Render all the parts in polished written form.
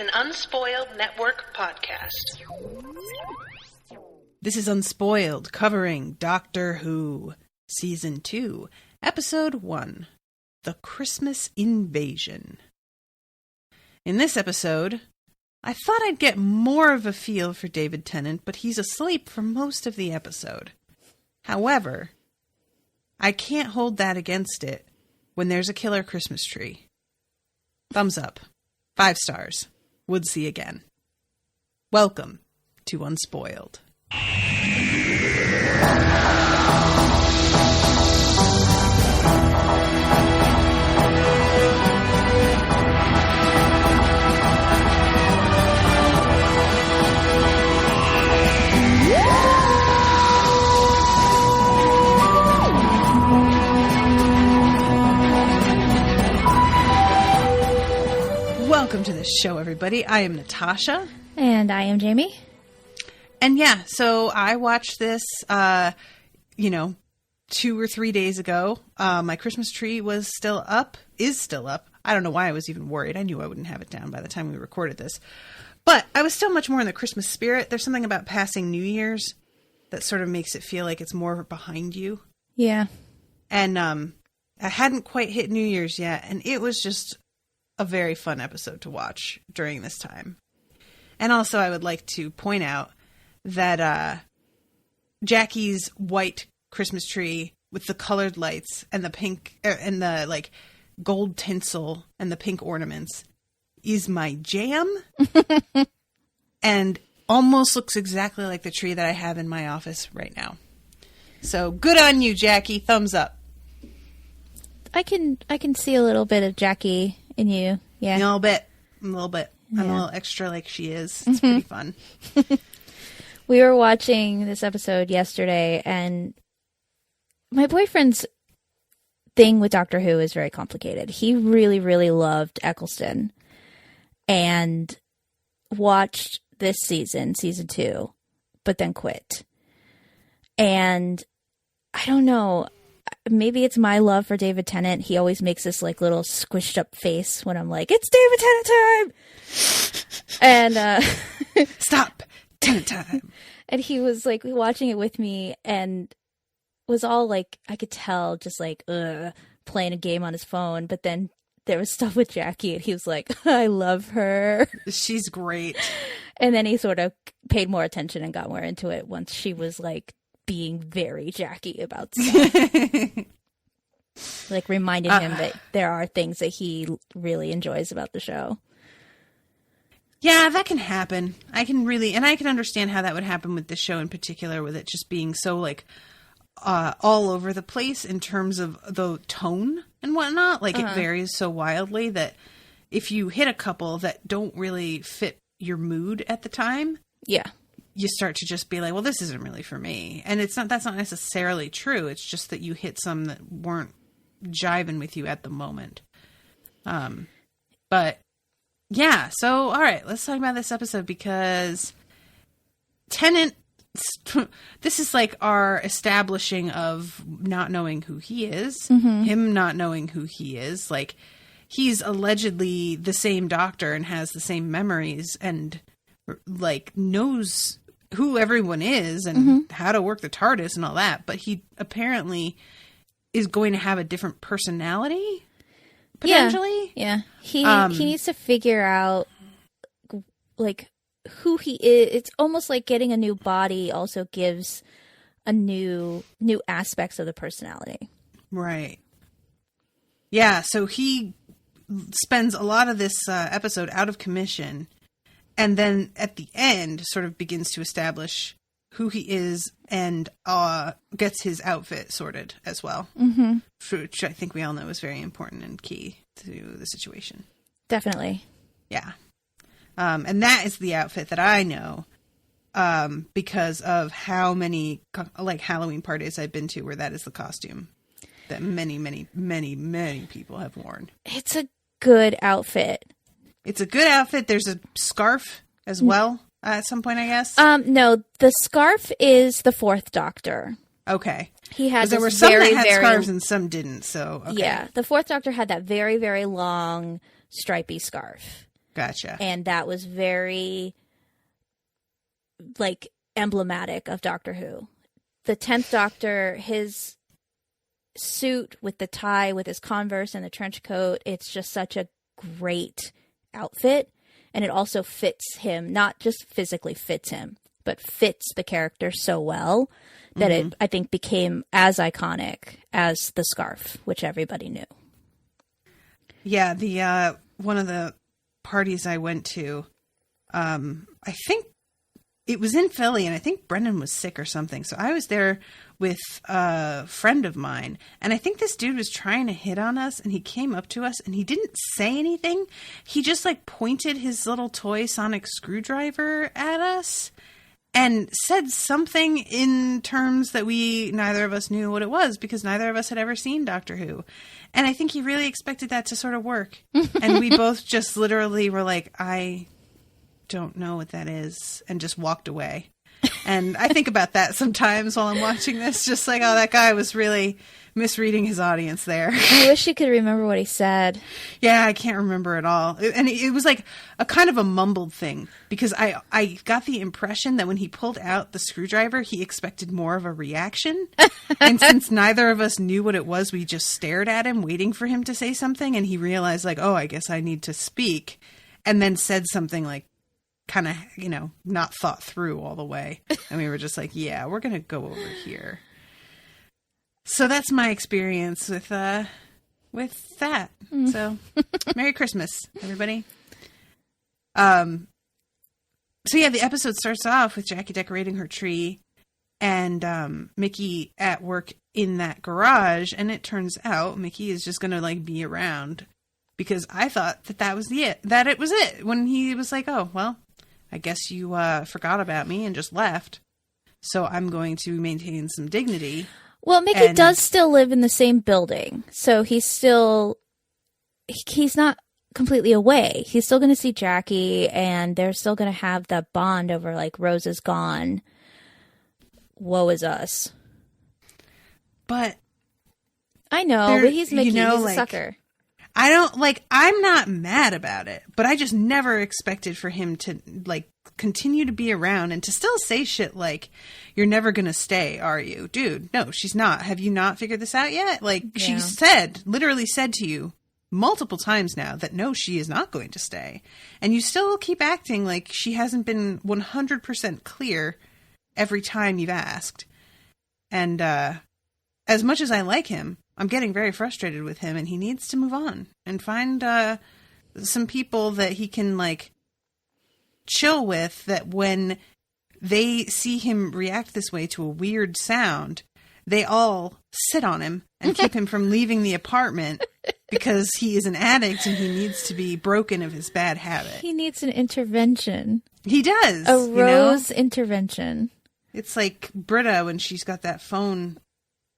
an Unspoiled Network podcast. This is Unspoiled, covering Doctor Who, Season 2, Episode 1, The Christmas Invasion. In this episode, I thought I'd get more of a feel for David Tennant, but he's asleep for most of the episode. However, I can't hold that against it when there's a killer Christmas tree. Thumbs up. 5 stars. Would see again. Welcome to Unspoiled. Welcome to the show, everybody. I am Natasha. And I am Jaime. And yeah, so I watched this, 2 or 3 days ago. My Christmas tree is still up. I don't know why I was even worried. I knew I wouldn't have it down by the time we recorded this. But I was still much more in the Christmas spirit. There's something about passing New Year's that sort of makes it feel like it's more behind you. Yeah. And I hadn't quite hit New Year's yet, and it was just a very fun episode to watch during this time. And also I would like to point out that Jackie's white Christmas tree with the colored lights and the pink and the gold tinsel and the pink ornaments is my jam. And almost looks exactly like the tree that I have in my office right now. So good on you, Jackie. Thumbs up. I can see a little bit of Jackie in you. Yeah. A little bit. Yeah. I'm a little extra like she is. It's pretty fun. We were watching this episode yesterday, and my boyfriend's thing with Doctor Who is very complicated. He really, really loved Eccleston and watched this season 2, but then quit. And I don't know. Maybe it's my love for David Tennant. He always makes this little squished up face when I'm like, it's David Tennant time! And, Stop! Tennant time! And he was watching it with me and was all I could tell, just playing a game on his phone. But then there was stuff with Jackie and he was like, I love her. She's great. And then he sort of paid more attention and got more into it once she was being very Jackie about stuff. Reminded him that there are things that he really enjoys about the show. Yeah, that can happen. I can understand how that would happen with this show in particular, with it just being so all over the place in terms of the tone and whatnot. It varies so wildly that if you hit a couple that don't really fit your mood at the time, yeah, you start to just be like, well, this isn't really for me. And that's not necessarily true. It's just that you hit some that weren't jiving with you at the moment. But yeah, so all right, let's talk about this episode, because Tennant, this is our establishing of not knowing who he is, him not knowing who he is. He's allegedly the same doctor and has the same memories and knows who everyone is and how to work the TARDIS and all that, but he apparently is going to have a different personality, potentially. Yeah. He needs to figure out who he is. It's almost like getting a new body also gives a new aspects of the personality. Right. Yeah, so he spends a lot of this episode out of commission, and then at the end sort of begins to establish who he is and gets his outfit sorted as well, which I think we all know is very important and key to the situation. Definitely. Yeah. And that is the outfit that I know because of how many Halloween parties I've been to where that is the costume that many, many, many, many people have worn. It's a good outfit. It's a good outfit. There's a scarf as well at some point, I guess. No, the scarf is the Fourth Doctor. Okay. He had there were some that had scarves and some didn't. So okay. Yeah, the Fourth Doctor had that very, very long stripy scarf. Gotcha. And that was very, like, emblematic of Doctor Who. The 10th Doctor, his suit with the tie, with his Converse and the trench coat, it's just such a great outfit. And it also fits him, not just physically fits him, but fits the character so well that it, I think, became as iconic as the scarf, which everybody knew. Yeah, the one of the parties I went to, I think it was in Philly, and I think Brendan was sick or something. So I was there with a friend of mine, and I think this dude was trying to hit on us, and he came up to us, and he didn't say anything. He just, like, pointed his little toy sonic screwdriver at us and said something in terms that neither of us knew what it was, because neither of us had ever seen Doctor Who. And I think he really expected that to sort of work. And we both just literally were like, I don't know what that is, and just walked away. And I think about that sometimes while I'm watching this, just like, oh, that guy was really misreading his audience there. I wish you could remember what he said. Yeah, I can't remember at all. And it was like a kind of a mumbled thing, because I got the impression that when he pulled out the screwdriver, he expected more of a reaction. And since neither of us knew what it was, we just stared at him, waiting for him to say something. And he realized, like, oh, I guess I need to speak. And then said something like, kind of, not thought through all the way. And we were just like, yeah, we're going to go over here. So that's my experience with that. So Merry Christmas, everybody. So yeah, the episode starts off with Jackie decorating her tree and Mickey at work in that garage. And it turns out Mickey is just going to, like, be around, because I thought that was it was it when he was like, oh, well, I guess you forgot about me and just left. So I'm going to maintain some dignity. Well, Mickey does still live in the same building. So he's not completely away. He's still going to see Jackie, and they're still going to have that bond over, like, Rose is gone. Woe is us. But I know, but he's Mickey. He's a sucker. I'm not mad about it, but I just never expected for him to, like, continue to be around and to still say shit like, you're never going to stay, are you? Dude, no, she's not. Have you not figured this out yet? Like, she literally said to you multiple times now that no, she is not going to stay. And you still keep acting like she hasn't been 100% clear every time you've asked. And as much as I like him, I'm getting very frustrated with him, and he needs to move on and find some people that he can, like, chill with, that when they see him react this way to a weird sound, they all sit on him and keep him from leaving the apartment, because he is an addict and he needs to be broken of his bad habit. He needs an intervention. He does. A Rose intervention. It's like Britta when she's got that phone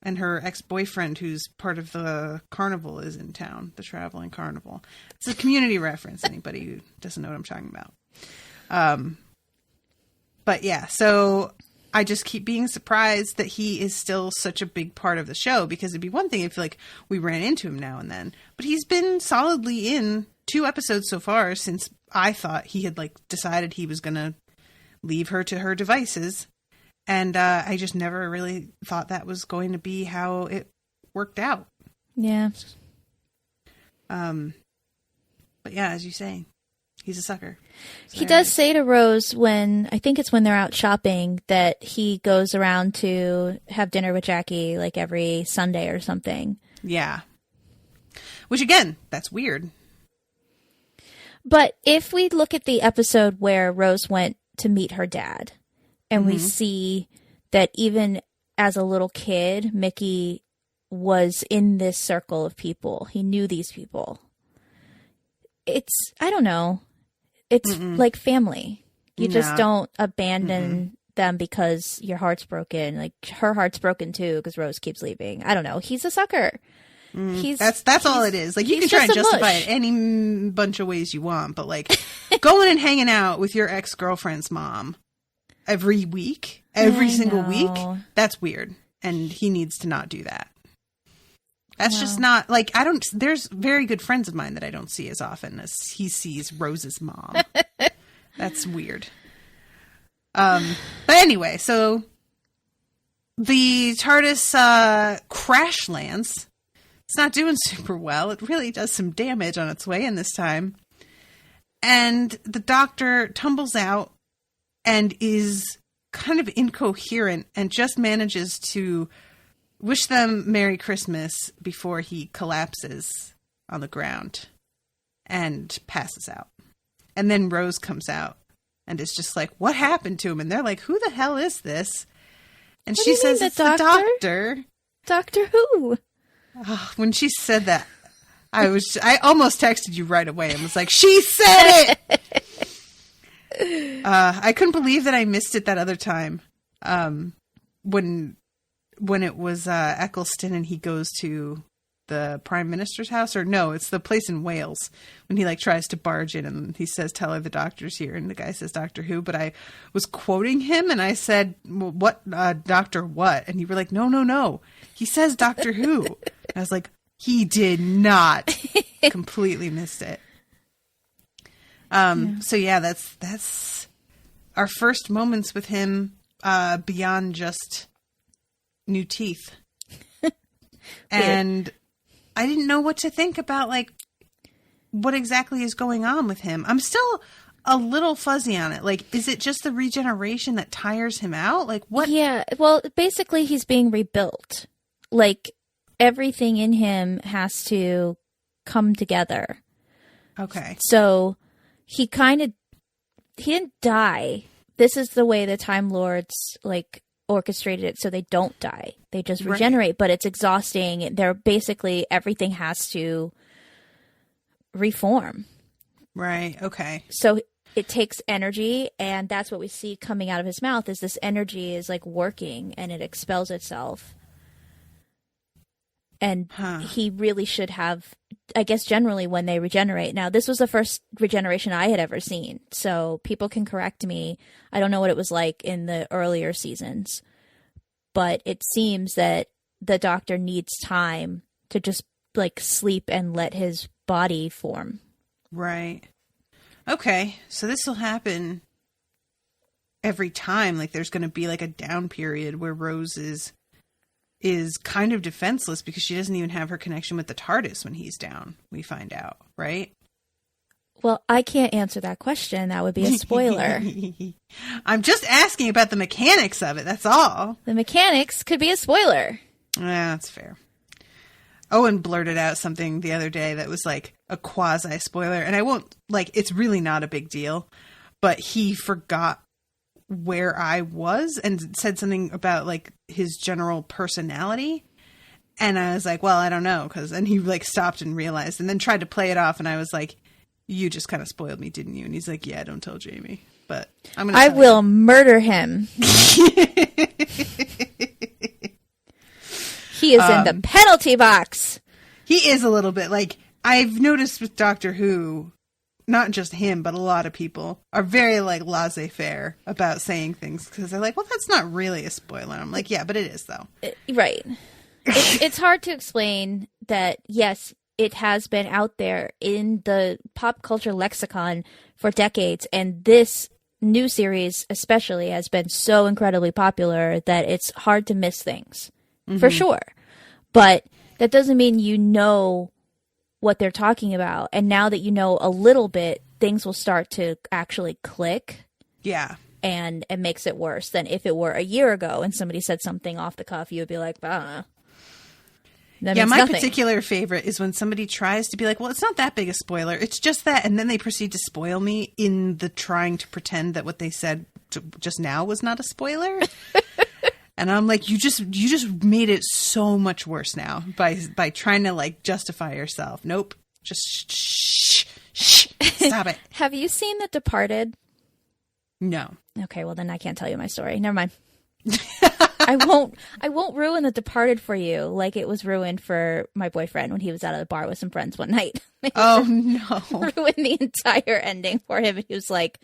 and her ex-boyfriend, who's part of the carnival, is in town, the traveling carnival. It's a community reference, anybody who doesn't know what I'm talking about. But yeah, so I just keep being surprised that he is still such a big part of the show, because it'd be one thing if, like, we ran into him now and then. But he's been solidly in 2 episodes so far, since I thought he had, like, decided he was going to leave her to her devices. And I just never really thought that was going to be how it worked out. Yeah. But yeah, as you say, he's a sucker. So he does say to Rose when they're out shopping, that he goes around to have dinner with Jackie, like, every Sunday or something. Yeah. Which, again, that's weird. But if we look at the episode where Rose went to meet her dad, and we see that even as a little kid, Mickey was in this circle of people. He knew these people. I don't know. It's like family. You just don't abandon them because your heart's broken. Like, her heart's broken too because Rose keeps leaving. I don't know. He's a sucker. That's all it is. Like, you can try and justify it any bunch of ways you want, but, like, going and hanging out with your ex-girlfriend's mom every week, every single week, that's weird. And he needs to not do that. That's just not, like, there's very good friends of mine that I don't see as often as he sees Rose's mom. That's weird. But anyway, so the TARDIS crash lands. It's not doing super well. It really does some damage on its way in this time. And the Doctor tumbles out and is kind of incoherent and just manages to wish them Merry Christmas before he collapses on the ground and passes out. And then Rose comes out and is just like, what happened to him? And they're like, who the hell is this? And she says, it's the Doctor. Doctor Who? Oh, when she said that, I almost texted you right away and was like, she said it! I couldn't believe that I missed it that other time. When it was Eccleston and he goes to the Prime Minister's house, or no, it's the place in Wales, when he like tries to barge in and he says, tell her the Doctor's here, and the guy says Doctor Who, but I was quoting him and I said, well, what, Doctor what? And you were like, no, he says Doctor Who. And I was like, he did not. Completely missed it. So yeah, that's our first moments with him beyond just new teeth. And I didn't know what to think about, like, what exactly is going on with him. I'm still a little fuzzy on it. Like, is it just the regeneration that tires him out? Like, what? Yeah, well, basically he's being rebuilt. Like, everything in him has to come together. Okay. So he didn't die. This is the way the Time Lords, like, orchestrated it so they don't die. They just regenerate, right. But it's exhausting. They're basically, everything has to reform. Right, okay. So it takes energy, and that's what we see coming out of his mouth, is this energy is like working and it expels itself. And he really should have, I guess generally when they regenerate. Now, this was the first regeneration I had ever seen, so people can correct me. I don't know what it was like in the earlier seasons, but it seems that the Doctor needs time to just like sleep and let his body form. Right. Okay, so this will happen every time. Like, there's going to be like a down period where Rose is kind of defenseless because she doesn't even have her connection with the TARDIS when he's down, we find out, right? Well, I can't answer that question. That would be a spoiler. I'm just asking about the mechanics of it, that's all. The mechanics could be a spoiler. Yeah, that's fair. Owen blurted out something the other day that was like a quasi-spoiler, and I won't, like, it's really not a big deal, but he forgot where I was and said something about like his general personality, and I was like, well, I don't know, and he like stopped and realized and then tried to play it off, and I was like, you just kind of spoiled me, didn't you? And he's like, yeah, don't tell Jamie, but I will murder him. He is in the penalty box. He is a little bit like, I've noticed with Doctor Who, not just him, but a lot of people are very like laissez-faire about saying things because they're like, well, that's not really a spoiler. I'm like, yeah, but it is though. Right. It's hard to explain that, yes, it has been out there in the pop culture lexicon for decades. And this new series especially has been so incredibly popular that it's hard to miss things, for sure. But that doesn't mean you know what they're talking about. And now that you know a little bit, things will start to actually click. Yeah. And it makes it worse than if it were a year ago and somebody said something off the cuff, you would be like, my particular favorite is when somebody tries to be like, well, it's not that big a spoiler. It's just that. And then they proceed to spoil me in the trying to pretend that what they said just now was not a spoiler. And I'm like, you just made it so much worse now by trying to like justify yourself. Nope. Just shh. Stop it. Have you seen The Departed? No. Okay, well then I can't tell you my story. Never mind. I won't ruin The Departed for you like it was ruined for my boyfriend when he was out of the bar with some friends one night. Oh no. Ruined the entire ending for him. He was like,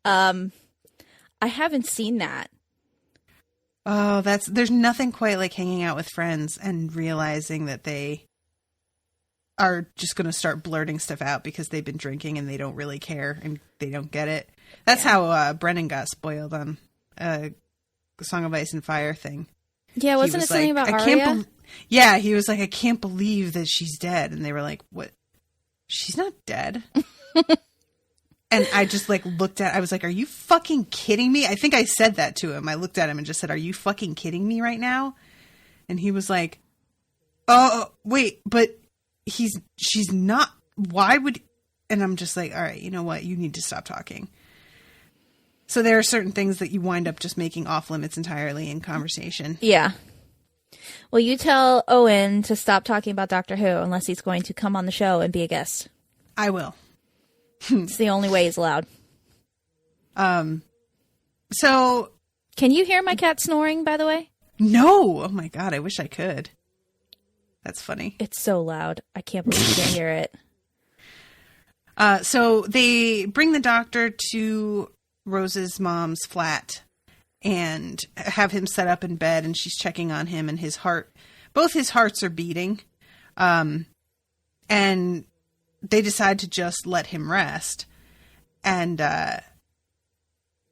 I haven't seen that. Oh, there's nothing quite like hanging out with friends and realizing that they are just going to start blurting stuff out because they've been drinking and they don't really care and they don't get it. That's how Brennan got spoiled on the Song of Ice and Fire thing. Yeah, wasn't it something about Arya? Yeah, he was like, I can't believe that she's dead. And they were like, what? She's not dead. And I just like looked at, I was like, are you fucking kidding me? I think I said that to him. I looked at him and just said, are you fucking kidding me right now? And he was like, oh, wait, but she's not, why would, and I'm just like, all right, you know what? You need to stop talking. So there are certain things that you wind up just making off limits entirely in conversation. Yeah. Well, you tell Owen to stop talking about Doctor Who unless he's going to come on the show and be a guest. I will. It's the only way he's allowed. So. Can you hear my cat snoring, by the way? No. Oh my God. I wish I could. That's funny. It's so loud. I can't believe you can't hear it. So they bring the doctor to Rose's mom's flat and have him set up in bed, and she's checking on him, and both his hearts are beating. And they decide to just let him rest. And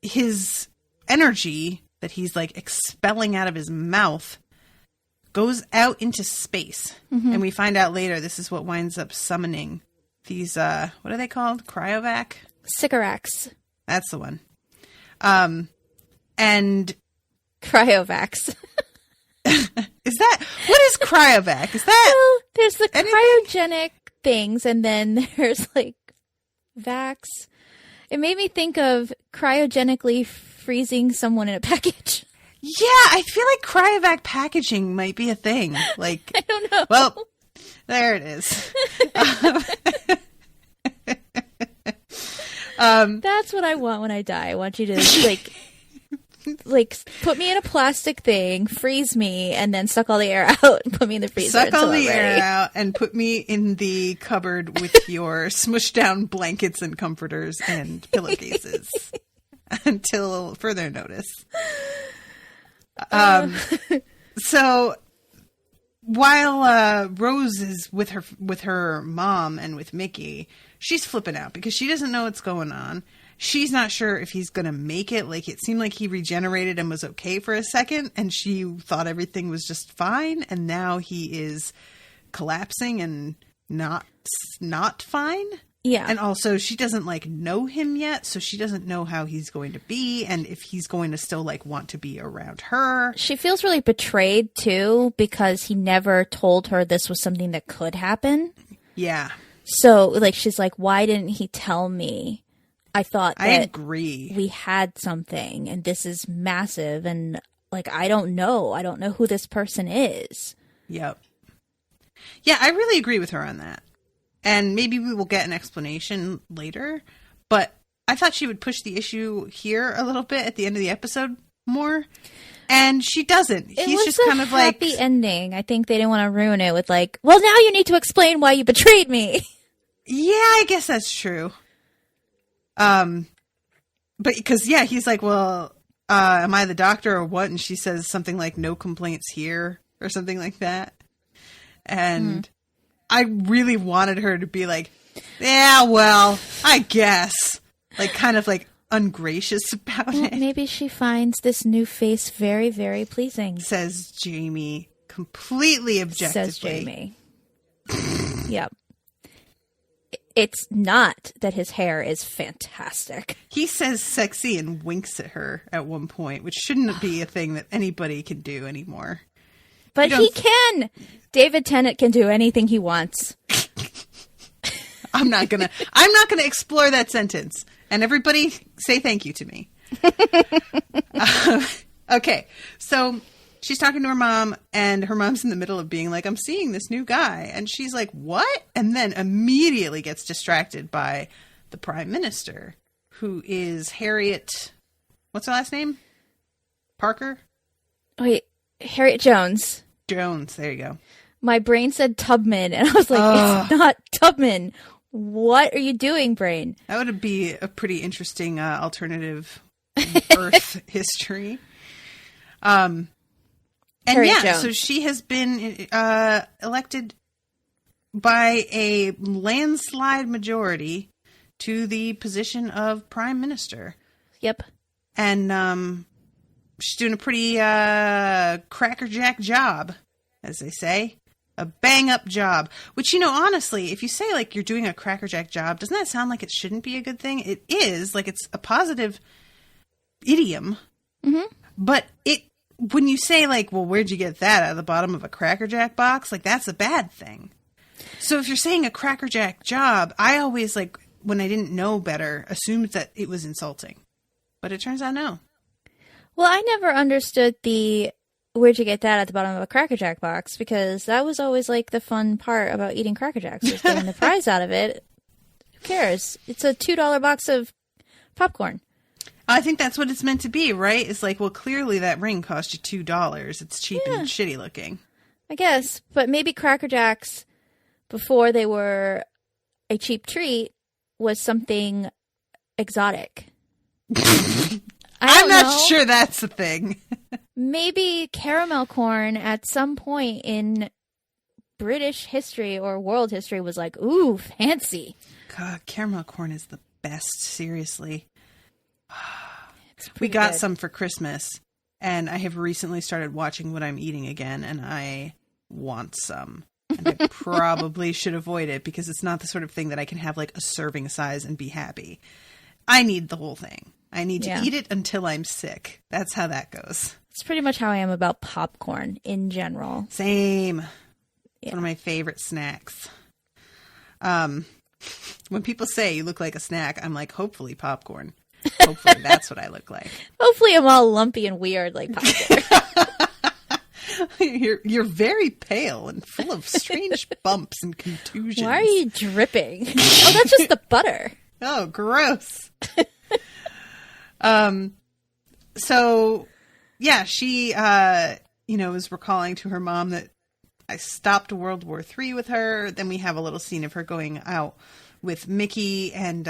his energy that he's like expelling out of his mouth goes out into space. Mm-hmm. And we find out later this is what winds up summoning these, what are they called? Cryovac? Sycorax. That's the one. And Cryovacs. Is that, what is cryovac? Is that? Well, there's the anything? cryogenic things, and then there's like vax. It made me think of cryogenically freezing someone in a package. Yeah, I feel like cryovac packaging might be a thing. Like, I don't know. Well, there it is. That's what I want when I die. I want you to like put me in a plastic thing, freeze me, and then suck all the air out and put me in the freezer. Suck all the air out and put me in the cupboard with your smushed down blankets and comforters and pillowcases until further notice. So while Rose is with her mom and with Mickey, she's flipping out because she doesn't know what's going on. She's not sure if he's going to make it. Like, it seemed like he regenerated and was okay for a second, and she thought everything was just fine, and now he is collapsing and not fine. Yeah. And also, she doesn't, like, know him yet, so she doesn't know how he's going to be and if he's going to still, like, want to be around her. She feels really betrayed, too, because he never told her this was something that could happen. Yeah. So, like, she's like, why didn't he tell me? I thought that I agree. We had something, and this is massive, and, like, I don't know. I don't know who this person is. Yep. Yeah, I really agree with her on that. And maybe we will get an explanation later, but I thought she would push the issue here a little bit at the end of the episode more, and she doesn't. He's just kind of like... It was a happy ending. I think they didn't want to ruin it with, like, well, now you need to explain why you betrayed me. Yeah, I guess that's true. But because, yeah, he's like, well, am I the doctor or what? And she says something like, no complaints here, or something like that. And I really wanted her to be like, yeah, well, I guess. Like, kind of like ungracious about it. Maybe she finds this new face very, very pleasing. Says Jaime, completely objectively. Says Jaime. Yep. It's not that his hair is fantastic. He says sexy and winks at her at one point, which shouldn't be a thing that anybody can do anymore. But he can. David Tennant can do anything he wants. I'm not gonna explore that sentence. And everybody say thank you to me. Okay, so she's talking to her mom, and her mom's in the middle of being like, I'm seeing this new guy. And she's like, what? And then immediately gets distracted by the Prime Minister, who is Harriet. What's her last name? Parker? Wait, Harriet Jones. Jones, there you go. My brain said Tubman, and I was like, it's not Tubman. What are you doing, brain? That would be a pretty interesting alternative Earth history. And Harriet yeah, Jones. so she has been elected by a landslide majority to the position of prime minister. Yep. And she's doing a pretty crackerjack job, as they say. A bang-up job. Which, honestly, if you say, like, you're doing a crackerjack job, doesn't that sound like it shouldn't be a good thing? It is. Like, it's a positive idiom. Mm-hmm. But when you say, like, well, where'd you get that? Out of the bottom of a crackerjack box? Like, that's a bad thing. So if you're saying a crackerjack job, I always, like, when I didn't know better, assumed that it was insulting. But it turns out no. Well, I never understood where'd you get that at the bottom of a Cracker Jack box, because that was always like the fun part about eating Cracker Jacks, was getting the prize out of it. Who cares? It's a $2 box of popcorn. I think that's what it's meant to be, right? It's like, well, clearly that ring cost you $2. It's cheap and shitty looking. I guess, but maybe Cracker Jacks, before they were a cheap treat, was something exotic. I'm not sure that's a thing. Maybe caramel corn at some point in British history or world history was like, ooh, fancy. God, caramel corn is the best, seriously. We got good. Some for Christmas, and I have recently started watching what I'm eating again, and I want some. And I probably should avoid it, because it's not the sort of thing that I can have like a serving size and be happy. I need the whole thing. I need to eat it until I'm sick. That's how that goes. It's pretty much how I am about popcorn in general. Same. Yeah. It's one of my favorite snacks. When people say you look like a snack, I'm like, hopefully popcorn. Hopefully that's what I look like. Hopefully I'm all lumpy and weird like popcorn. You're very pale and full of strange bumps and contusions. Why are you dripping? Oh, that's just the butter. Oh, gross. So, yeah, she, was recalling to her mom that I stopped World War III with her. Then we have a little scene of her going out with Mickey and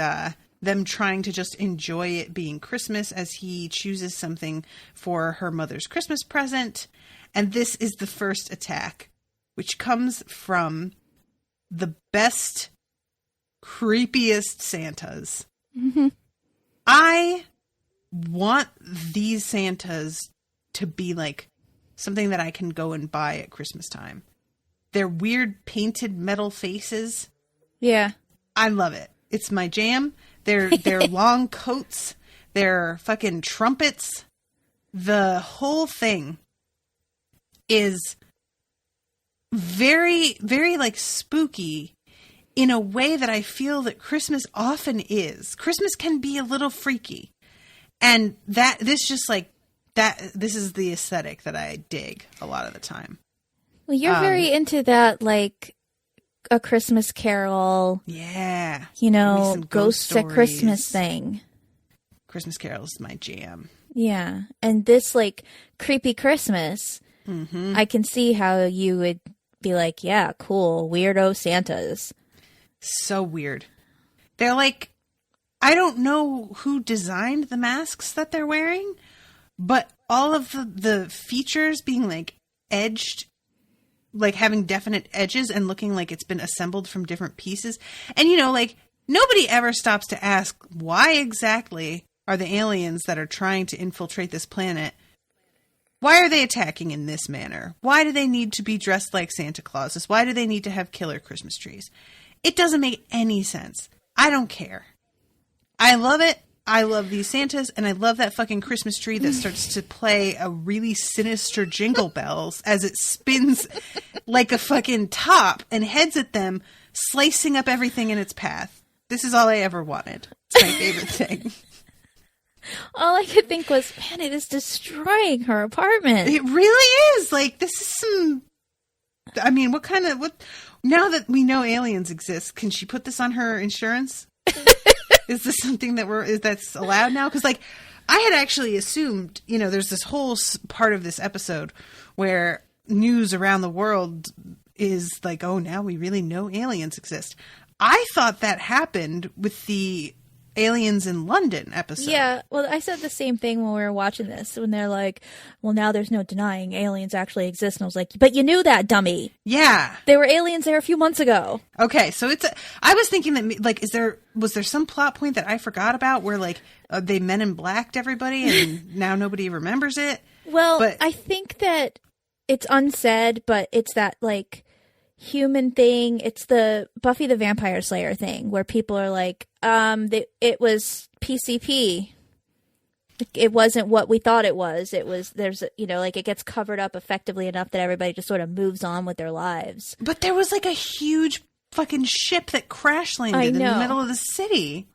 them trying to just enjoy it being Christmas as he chooses something for her mother's Christmas present. And this is the first attack, which comes from the best, creepiest Santas. Mm-hmm. I want these Santas to be like something that I can go and buy at Christmas time. They're weird painted metal faces. Yeah. I love it. It's my jam. They're long coats. They're fucking trumpets. The whole thing is very, very like spooky in a way that I feel that Christmas often is. Christmas can be a little freaky. And this is the aesthetic that I dig a lot of the time. Well, you're very into that, like A Christmas Carol. Yeah. Ghosts at Christmas thing. Christmas Carol is my jam. Yeah. And this, like, creepy Christmas, I can see how you would be like, yeah, cool, weirdo Santas. So weird. They're like, I don't know who designed the masks that they're wearing, but all of the features being like edged, like having definite edges and looking like it's been assembled from different pieces. And, like nobody ever stops to ask, why exactly are the aliens that are trying to infiltrate this planet, why are they attacking in this manner? Why do they need to be dressed like Santa Clauses? Why do they need to have killer Christmas trees? It doesn't make any sense. I don't care. I love it. I love these Santas, and I love that fucking Christmas tree that starts to play a really sinister jingle bells as it spins like a fucking top and heads at them, slicing up everything in its path. This is all I ever wanted. It's my favorite thing. All I could think was, man, it is destroying her apartment. It really is. Like, this is some... I mean, what... Now that we know aliens exist, can she put this on her insurance? Is this something that's allowed now? Because, like, I had actually assumed, there's this whole part of this episode where news around the world is like, oh, now we really know aliens exist. I thought that happened with the Aliens in London episode. Yeah, well, I said the same thing when we were watching this, when they're like, well, now there's no denying aliens actually exist. And I was like, but you knew that, dummy. Yeah. There were aliens there a few months ago. Okay, so I was thinking that, like, was there some plot point that I forgot about where, like, they Men in Blacked everybody and now nobody remembers it? Well, I think that it's unsaid, but it's that, like, human thing. It's the Buffy the Vampire Slayer thing where people are like, it was PCP. It wasn't what we thought it was. There's like it gets covered up effectively enough that everybody just sort of moves on with their lives. But there was like a huge fucking ship that crash landed in the middle of the city.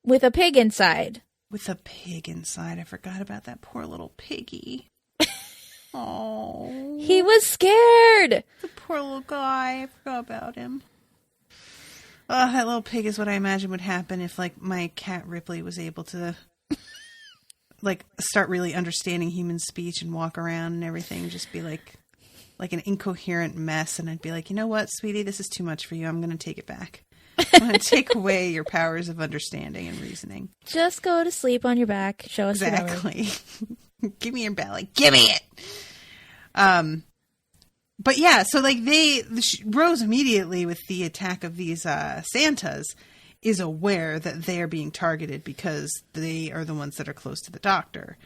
With a pig inside. With a pig inside. I forgot about that poor little piggy. Oh, he was scared. The poor little guy. I forgot about him. Oh, that little pig is what I imagine would happen if, like, my cat Ripley was able to, like, start really understanding human speech and walk around and everything. Just be like an incoherent mess. And I'd be like, you know what, sweetie, this is too much for you. I'm going to take it back. I'm going to take away your powers of understanding and reasoning. Just go to sleep on your back. Show us exactly. Give me your belly. Give me it. But yeah, so like Rose immediately with the attack of these Santas is aware that they are being targeted because they are the ones that are close to the doctor,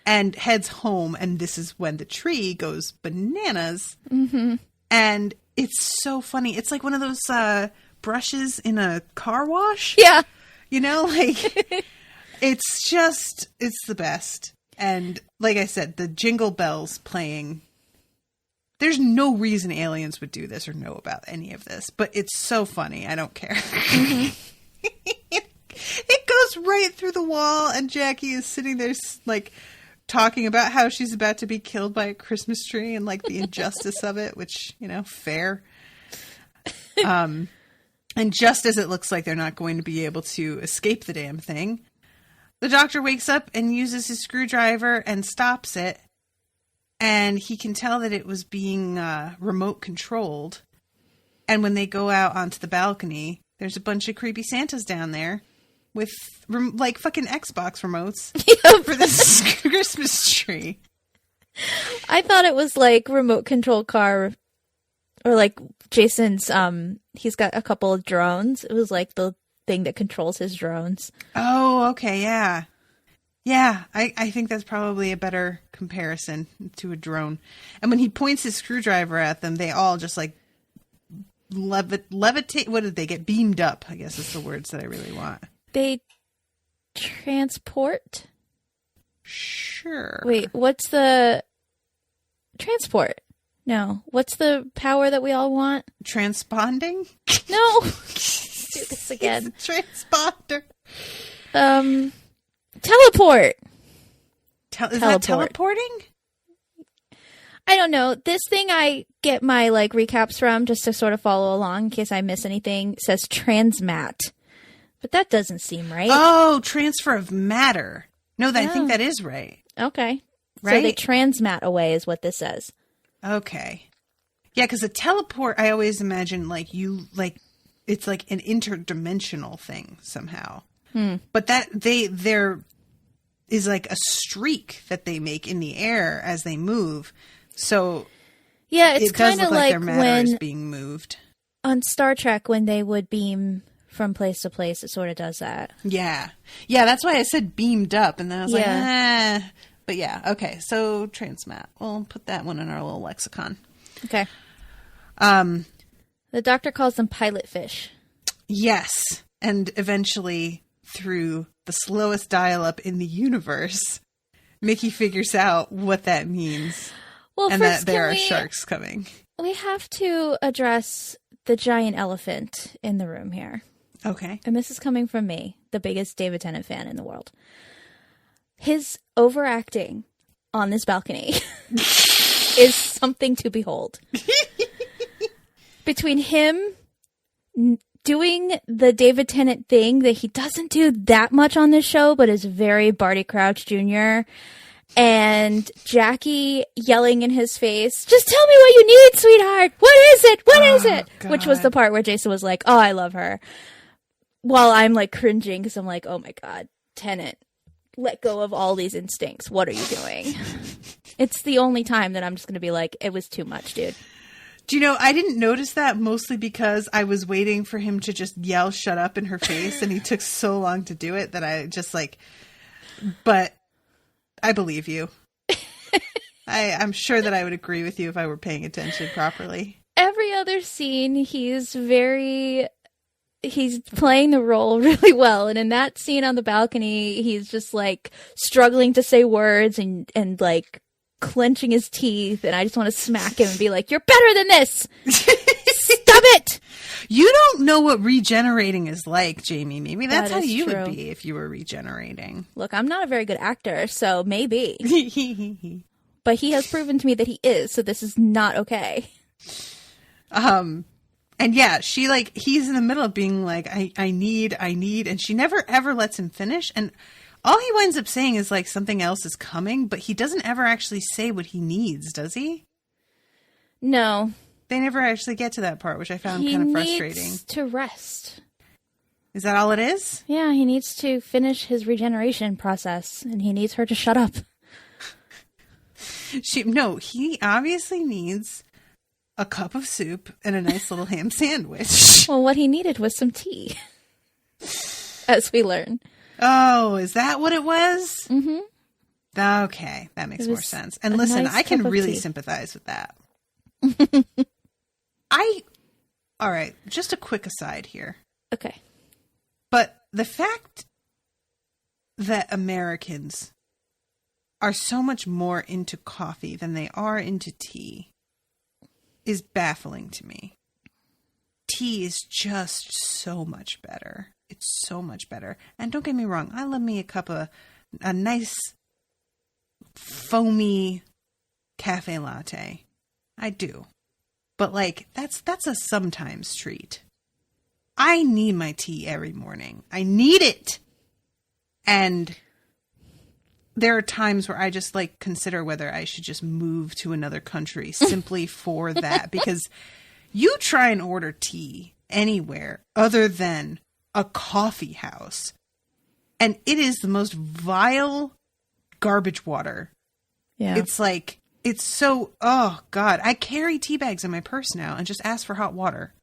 and heads home. And this is when the tree goes bananas. Mm-hmm. And it's so funny. It's like one of those brushes in a car wash. Yeah. You know, like it's the best. And like I said, the jingle bells playing. There's no reason aliens would do this or know about any of this, but it's so funny. I don't care. Mm-hmm. It goes right through the wall, and Jackie is sitting there, like, talking about how she's about to be killed by a Christmas tree and, like, the injustice of it, which, fair. And just as it looks like they're not going to be able to escape the damn thing, the doctor wakes up and uses his screwdriver and stops it. And he can tell that it was being remote controlled. And when they go out onto the balcony, there's a bunch of creepy Santas down there with like fucking Xbox remotes for this Christmas tree. I thought it was like remote control car, or like Jason's. He's got a couple of drones. It was like the thing that controls his drones. Oh, okay, yeah. Yeah, I think that's probably a better comparison to a drone. And when he points his screwdriver at them, they all just like levitate. What did they get? Beamed up, I guess is the words that I really want. They transport? Sure. Wait, what's the transport? No. What's the power that we all want? Transponding? No. Let's do this again. It's a transponder. Teleport. Is that teleporting? I don't know. This thing I get my like recaps from just to sort of follow along in case I miss anything says transmat. But that doesn't seem right. Oh, transfer of matter. No, I think that is right. Okay. Right? So they transmat away is what this says. Okay. Yeah, because a teleport, I always imagine it's like an interdimensional thing somehow. But there is like a streak that they make in the air as they move. So yeah, it's it does kind look of like like their matter is being moved. On Star Trek, when they would beam from place to place, it sort of does that. Yeah. Yeah, that's why I said beamed up. And then I was like, But yeah, okay. So transmat. We'll put that one in our little lexicon. Okay. The doctor calls them pilot fish. Yes. And eventually, through the slowest dial-up in the universe, Mickey figures out what that means. Well, and first, that there are sharks coming. We have to address the giant elephant in the room here. Okay. And this is coming from me, the biggest David Tennant fan in the world. His overacting on this balcony is something to behold. Between him doing the David Tennant thing that he doesn't do that much on this show, but is very Barty Crouch Jr., and Jackie yelling in his face, "Just tell me what you need, sweetheart. What is it? What is it?" God. Which was the part where Jason was like, "Oh, I love her." while I'm like cringing because I'm like, oh my God, Tennant, let go of all these instincts. What are you doing? It's the only time that I'm just going to be like, it was too much, dude. Do you know, I didn't notice that mostly because I was waiting for him to just yell shut up in her face, and he took so long to do it that I just like, but I believe you. I'm sure that I would agree with you if I were paying attention properly. Every other scene, he's playing the role really well. And in that scene on the balcony, he's just like struggling to say words and like clenching his teeth. And I just want to smack him and be like, you're better than this. Stop it. You don't know what regenerating is like, Jaime. Maybe that's how you true. would be if you were regenerating. Look, I'm not a very good actor, so maybe. But he has proven to me that he is, so this is not okay. And yeah, she like, he's in the middle of being like, I need, and she never ever lets him finish. And all he winds up saying is like something else is coming, but he doesn't ever actually say what he needs, does he? No. They never actually get to that part, which I found kind of frustrating. He needs to rest. Is that all it is? Yeah, he needs to finish his regeneration process, and he needs her to shut up. He obviously needs a cup of soup and a nice little ham sandwich. Well, what he needed was some tea, as we learn. Oh, is that what it was? Mm-hmm. Okay, that makes more sense. And listen, nice I can really tea. sympathize with that. All right, just a quick aside here. Okay. But the fact that Americans are so much more into coffee than they are into tea is baffling to me. Tea is just so much better. It's so much better. And don't get me wrong, I love me a cup of a nice foamy cafe latte. I do. But like, that's a sometimes treat. I need my tea every morning. I need it. And there are times where I just like consider whether I should just move to another country simply for that. Because you try and order tea anywhere other than a coffee house, and it is the most vile garbage water. Yeah. It's like, it's so, oh God, I carry tea bags in my purse now and just ask for hot water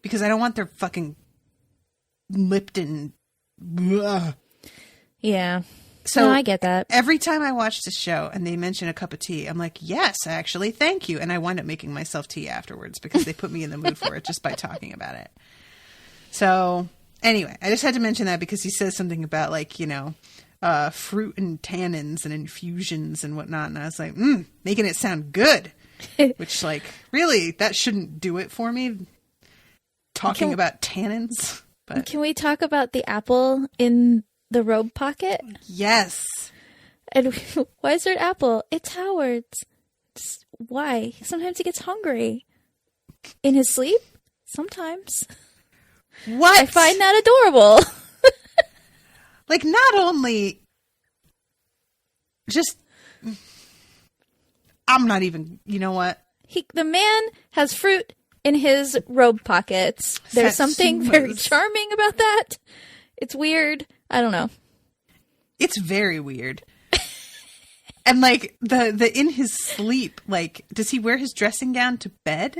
because I don't want their fucking Lipton. Ugh. Yeah. So no, I get that. Every time I watch the show and they mention a cup of tea, I'm like, yes, actually, thank you. And I wind up making myself tea afterwards because they put me in the mood for it just by talking about it. So anyway, I just had to mention that because he says something about like, you know, fruit and tannins and infusions and whatnot. And I was like, making it sound good, which like, really, that shouldn't do it for me. Talking about tannins. But can we talk about the apple in the robe pocket? Yes. And why is there an apple? It's Howard's. Why? Sometimes he gets hungry. In his sleep? Sometimes. What? I find that adorable. Like, not only just, I'm not even, you know what? The man has fruit in his robe pockets. There's something very charming about that. It's weird. I don't know. It's very weird. And like the in his sleep, like, does he wear his dressing gown to bed?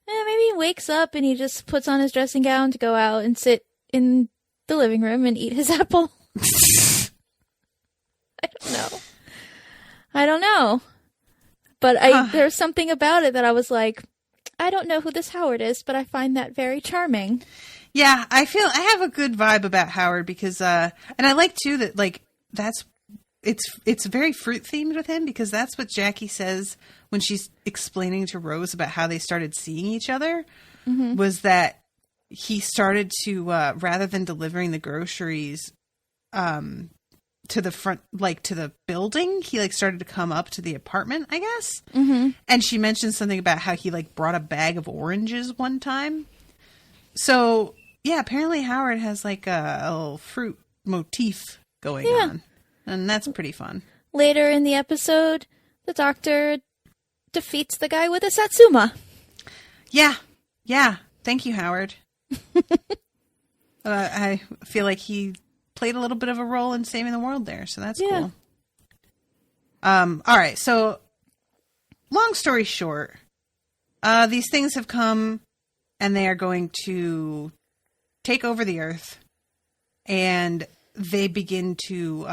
Maybe he wakes up and he just puts on his dressing gown to go out and sit in the living room and eat his apple. I don't know. But there's something about it that I was like, I don't know who this Howard is, but I find that very charming. Yeah, I feel I have a good vibe about Howard because, and I like too that like it's very fruit themed with him because that's what Jackie says when she's explaining to Rose about how they started seeing each other, was that he started to rather than delivering the groceries to the front, like to the building, he like started to come up to the apartment, I guess. And she mentioned something about how he like brought a bag of oranges one time. So yeah, apparently Howard has like a little fruit motif going on, and that's pretty fun. Later in the episode, the doctor defeats the guy with a satsuma. Yeah. Thank you, Howard. I feel like he played a little bit of a role in saving the world there, so that's cool. All right, so long story short, these things have come and they are going to take over the Earth, and they begin to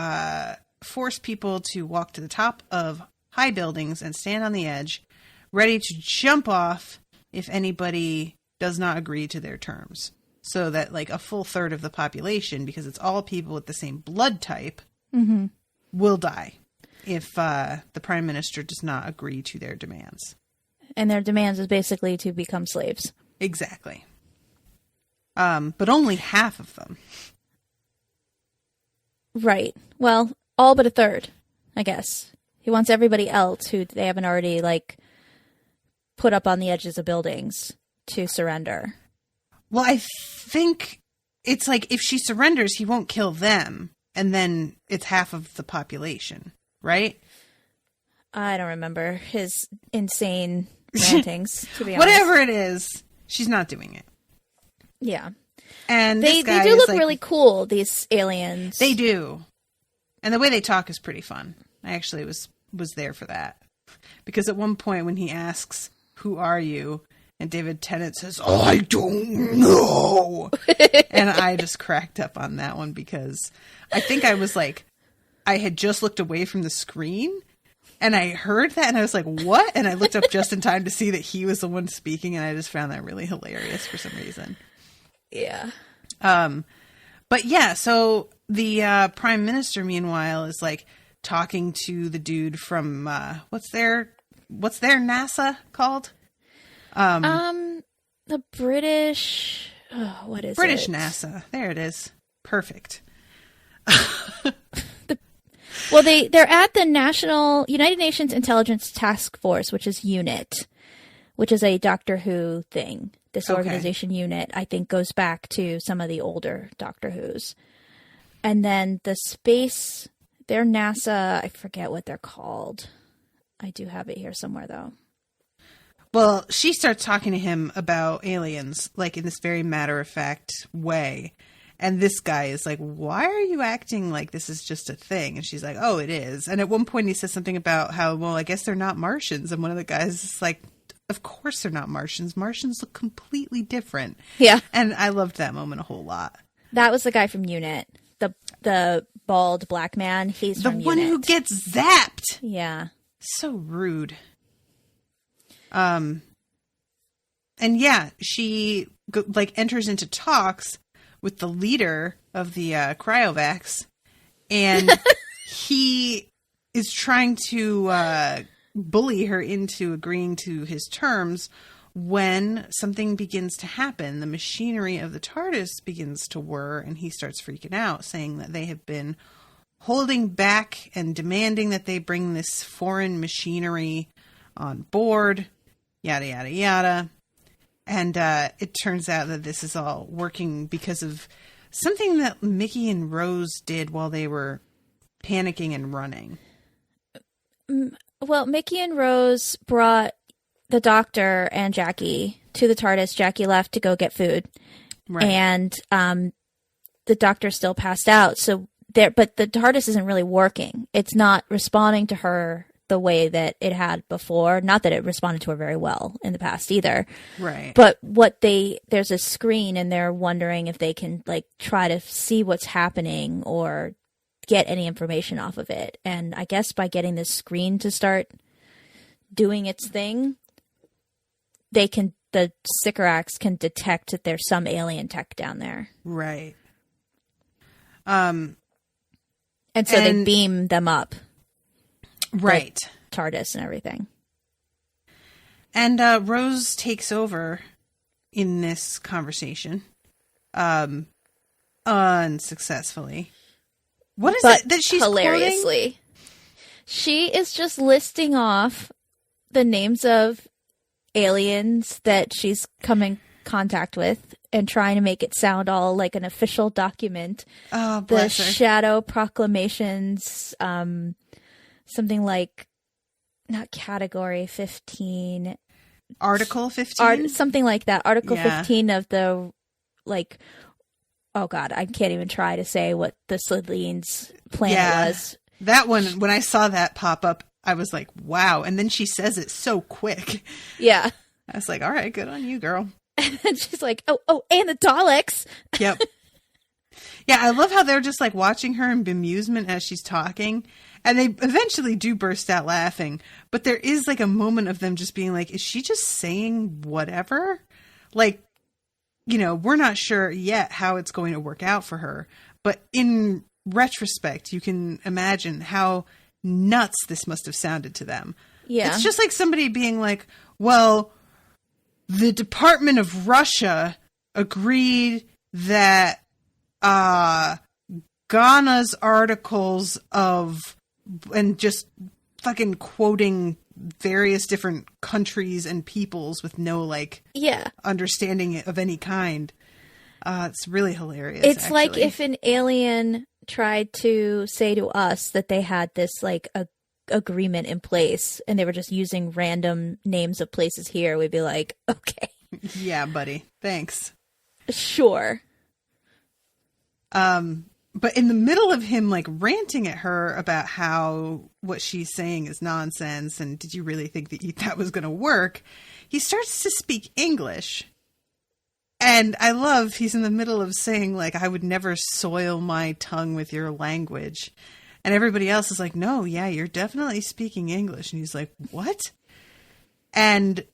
force people to walk to the top of high buildings and stand on the edge, ready to jump off if anybody does not agree to their terms. So that like a full third of the population, because it's all people with the same blood type, will die if the prime minister does not agree to their demands. And their demands is basically to become slaves. Exactly. But only half of them. Right. Well, all but a third, I guess. He wants everybody else who they haven't already, like, put up on the edges of buildings to surrender. Well, I think it's like if she surrenders, he won't kill them, and then it's half of the population, right? I don't remember his insane rantings, to be honest. Whatever it is, she's not doing it. Yeah. And they do look really cool, these aliens. They do. And the way they talk is pretty fun. I actually was there for that. Because at one point when he asks, "Who are you?" and David Tennant says, "I don't know." And I just cracked up on that one because I think I was like, I had just looked away from the screen and I heard that and I was like, what? And I looked up just in time to see that he was the one speaking, and I just found that really hilarious for some reason. Yeah. But yeah, so the prime minister, meanwhile, is like talking to the dude from what's their NASA called? The British. Oh, what is British it? NASA. There it is. Perfect. Well, they're at the United Nations Intelligence Task Force, which is UNIT, which is a Doctor Who thing. This organization UNIT, I think, goes back to some of the older Doctor Who's. And then the space, their NASA, I forget what they're called. I do have it here somewhere, though. Well, she starts talking to him about aliens, like in this very matter-of-fact way. And this guy is like, "Why are you acting like this is just a thing?" And she's like, "Oh, it is." And at one point he says something about how, well, I guess they're not Martians. And one of the guys is like, "Of course they're not Martians. Martians look completely different." Yeah. And I loved that moment a whole lot. That was the guy from UNIT. The bald black man. He's the from one UNIT. who gets zapped. Yeah. So rude. And yeah, she enters into talks with the leader of the cryovacs, and he is trying to bully her into agreeing to his terms when something begins to happen. The machinery of the TARDIS begins to whir, and he starts freaking out, saying that they have been holding back and demanding that they bring this foreign machinery on board, yada, yada, yada. And it turns out that this is all working because of something that Mickey and Rose did while they were panicking and running. Well, Mickey and Rose brought the Doctor and Jackie to the TARDIS. Jackie left to go get food. Right. And the Doctor still passed out. But the TARDIS isn't really working. It's not responding to her the way that it had before. Not that it responded to her very well in the past either. Right. But there's a screen and they're wondering if they can try to see what's happening or get any information off of it. And I guess by getting this screen to start doing its thing, the Sycorax can detect that there's some alien tech down there. Right. And so they beam them up. Right. TARDIS and everything. And Rose takes over in this conversation. Unsuccessfully. What is it that she's hilariously quoting? She is just listing off the names of aliens that she's come in contact with and trying to make it sound all like an official document. Oh, bless the her. Shadow Proclamations, something like, not Category 15. Article 15? Something like that. Article 15 of the, oh God, I can't even try to say what the Slytherins planet was. That one, when I saw that pop up, I was like, wow. And then she says it so quick. Yeah. I was like, all right, good on you, girl. And then she's like, oh, and the Daleks. Yep. Yeah, I love how they're just like watching her in bemusement as she's talking. And they eventually do burst out laughing. But there is like a moment of them just being like, is she just saying whatever? Like, you know, we're not sure yet how it's going to work out for her. But in retrospect, you can imagine how nuts this must have sounded to them. Yeah. It's just like somebody being like, well, the Department of Russia agreed that Ghana's articles of, and just fucking quoting various different countries and peoples with no like understanding of any kind. It's really hilarious. It's like if an alien tried to say to us that they had this like a agreement in place and they were just using random names of places here, we'd be like, okay. Yeah, buddy. Thanks. Sure. But in the middle of him like ranting at her about how what she's saying is nonsense and did you really think that was going to work, he starts to speak English. And I love he's in the middle of saying like, I would never soil my tongue with your language. And everybody else is like, no, yeah, you're definitely speaking English. And he's like, what? And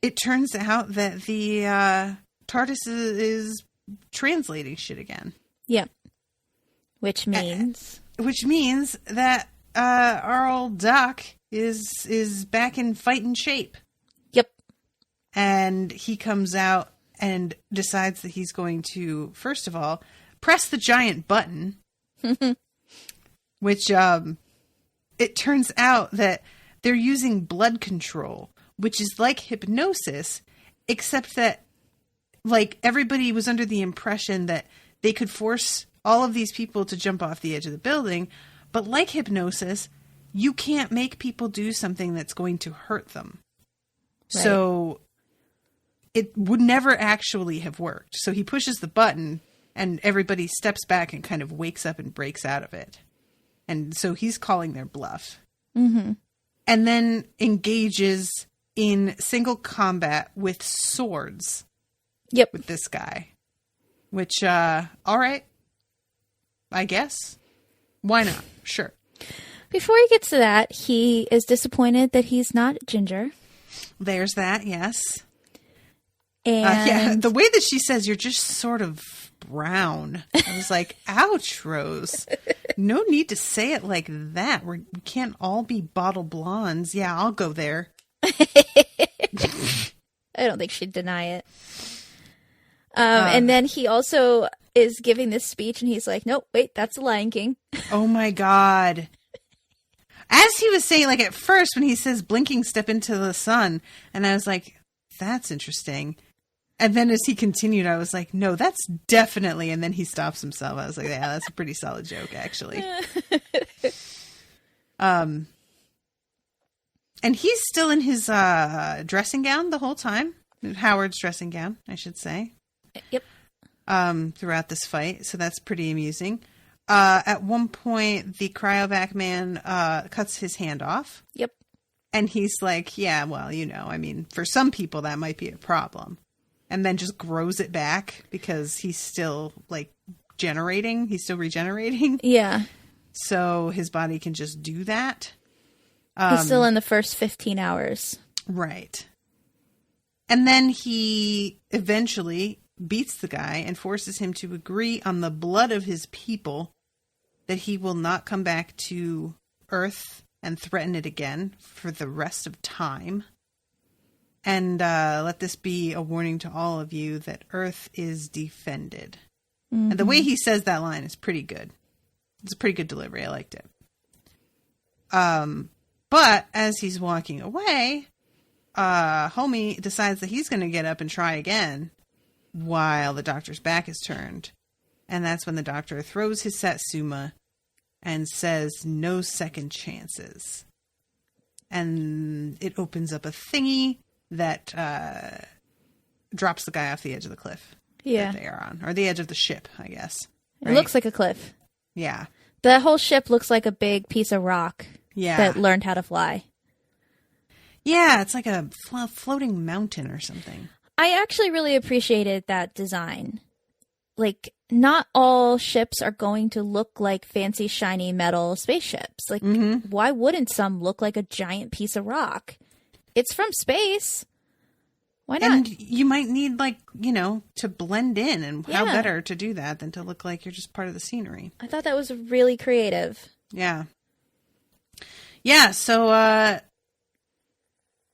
it turns out that the TARDIS is translating shit again. Yep. Which means that our old Doc is back in fighting shape. Yep. And he comes out and decides that he's going to, first of all, press the giant button. Which it turns out that they're using blood control, which is like hypnosis, except that like everybody was under the impression that they could force all of these people to jump off the edge of the building. But like hypnosis, you can't make people do something that's going to hurt them. Right. So it would never actually have worked. So he pushes the button and everybody steps back and kind of wakes up and breaks out of it. And so he's calling their bluff. Mm-hmm. And then engages in single combat with swords. Yep. With this guy. Which, all right. I guess. Why not? Sure. Before he gets to that, he is disappointed that he's not Ginger. There's that, yes. And yeah, the way that she says, you're just sort of brown. I was like, ouch, Rose. No need to say it like that. We can't all be bottle blondes. Yeah, I'll go there. I don't think she'd deny it. And then he also is giving this speech and he's like, nope, wait, that's the Lion King. Oh my God. As he was saying, like at first when he says blinking step into the sun, and I was like, that's interesting. And then as he continued, I was like, no, that's definitely. And then he stops himself. I was like, yeah, that's a pretty solid joke, actually. And he's still in his dressing gown the whole time. Howard's dressing gown, I should say. Yep. Throughout this fight. So that's pretty amusing. At one point, the cryovac man cuts his hand off. Yep. And he's like, yeah, well, you know, I mean, for some people that might be a problem. And then just grows it back because he's still like generating. He's still regenerating. Yeah. So his body can just do that. He's still in the first 15 hours. Right. And then he eventually beats the guy and forces him to agree on the blood of his people that he will not come back to Earth and threaten it again for the rest of time. And let this be a warning to all of you that Earth is defended. Mm-hmm. And the way he says that line is pretty good. It's a pretty good delivery. I liked it. But as he's walking away, homie decides that he's going to get up and try again while the doctor's back is turned. And that's when the doctor throws his Satsuma and says, no second chances. And it opens up a thingy that drops the guy off the edge of the cliff. Yeah. that they are on. Or the edge of the ship, I guess. It looks like a cliff. Yeah. The whole ship looks like a big piece of rock that learned how to fly. Yeah, it's like a floating mountain or something. I actually really appreciated that design. Like, not all ships are going to look like fancy, shiny metal spaceships. Like, why wouldn't some look like a giant piece of rock? It's from space. Why not? And you might need, like, you know, to blend in. And how better to do that than to look like you're just part of the scenery. I thought that was really creative. Yeah. Yeah, so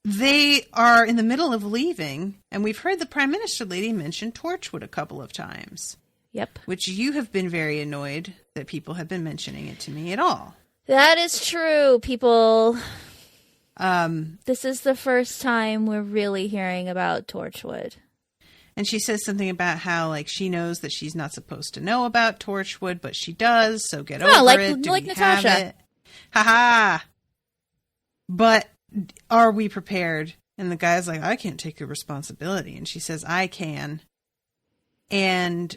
they are in the middle of leaving, and we've heard the Prime Minister lady mention Torchwood a couple of times. Yep. Which you have been very annoyed that people have been mentioning it to me at all. That is true, people. This is the first time we're really hearing about Torchwood. And she says something about how, like, she knows that she's not supposed to know about Torchwood, but she does, so get over it. Do like we Natasha. have it? Ha-ha! But are we prepared? And the guy's like, I can't take the responsibility. And she says, I can. And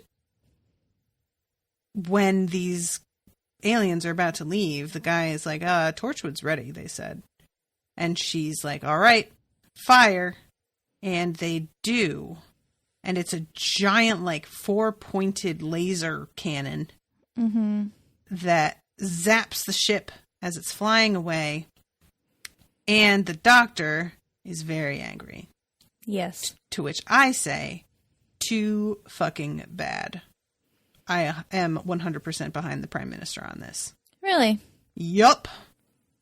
when these aliens are about to leave, the guy is like, Torchwood's ready, they said. And she's like, all right, fire. And they do. And it's a giant, like, 4-pointed laser cannon that zaps the ship as it's flying away. And the doctor is very angry. Yes. To which I say, too fucking bad. I am 100% behind the Prime Minister on this. Really? Yup.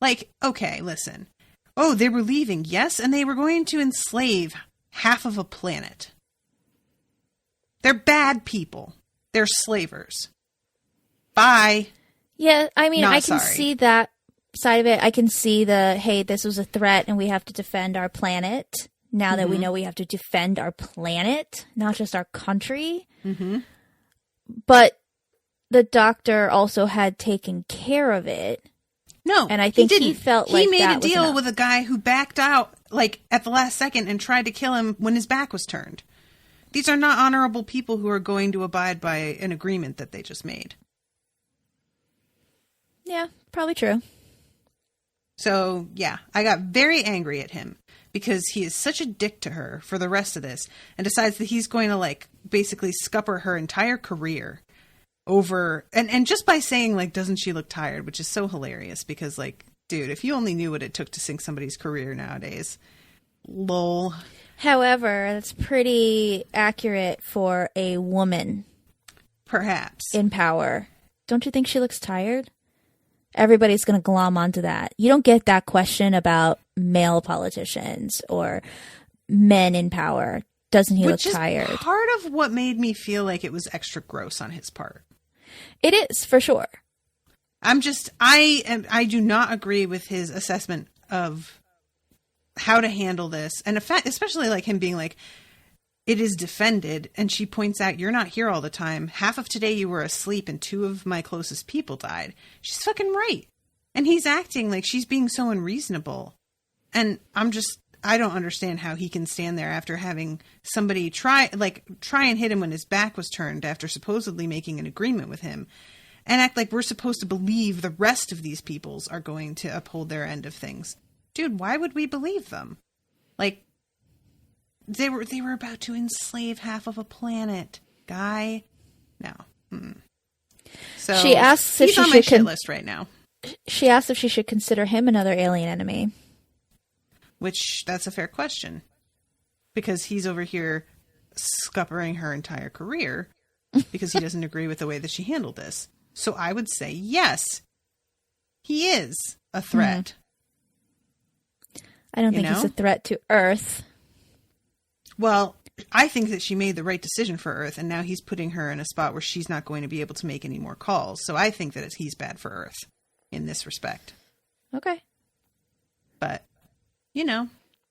Like, okay, listen. Oh, they were leaving, yes, and they were going to enslave half of a planet. They're bad people. They're slavers. Bye. Yeah, I mean, Not I can sorry. see that side of it. I can see hey, this was a threat and we have to defend our planet. Now that we know we have to defend our planet, not just our country. But the doctor also had taken care of it. No, and I think he felt like he made that a deal was with a guy who backed out, like, at the last second and tried to kill him when his back was turned. These are not honorable people who are going to abide by an agreement that they just made. Yeah, probably true. So, yeah, I got very angry at him because he is such a dick to her for the rest of this and decides that he's going to, like, basically scupper her entire career over, and just by saying, like, doesn't she look tired, which is so hilarious because, like, dude, if you only knew what it took to sink somebody's career nowadays, lol. However, that's pretty accurate for a woman. Perhaps. In power. Don't you think she looks tired? Everybody's going to glom onto that. You don't get that question about male politicians or men in power. Doesn't he look tired? Which is part of what made me feel like it was extra gross on his part. It is, for sure. I do not agree with his assessment of how to handle this. And especially like him being like, it is defended. And she points out, you're not here all the time. Half of today you were asleep and 2 of my closest people died. She's fucking right. And he's acting like she's being so unreasonable. And I don't understand how he can stand there after having somebody try and hit him when his back was turned after supposedly making an agreement with him and act like we're supposed to believe the rest of these peoples are going to uphold their end of things. Dude, why would we believe them? Like, they were about to enslave half of a planet. Guy? No. So she asks if he's on my shit list right now. She asks if she should consider him another alien enemy. Which, that's a fair question. Because he's over here scuppering her entire career because he doesn't agree with the way that she handled this. So I would say, yes, he is a threat. I don't think he's a threat to Earth. Well, I think that she made the right decision for Earth, and now he's putting her in a spot where she's not going to be able to make any more calls. So I think that he's bad for Earth in this respect. Okay. But,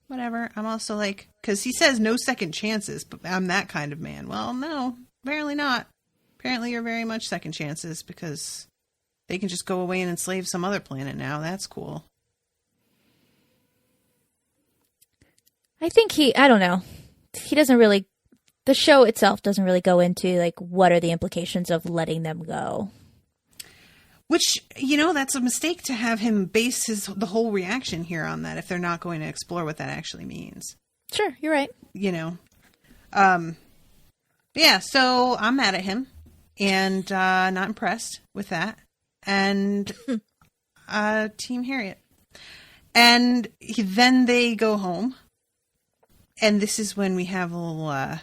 whatever. I'm also like, because he says no second chances, but I'm that kind of man. Well, no, apparently not. Apparently you're very much second chances because they can just go away and enslave some other planet now. That's cool. I think I don't know. He doesn't really The show itself doesn't really go into, like, what are the implications of letting them go. Which, you know, that's a mistake to have him base the whole reaction here on that if they're not going to explore what that actually means. Sure, you're right. You know. Yeah, so I'm mad at him and not impressed with that. And Team Harriet. And then they go home. And this is when we have a little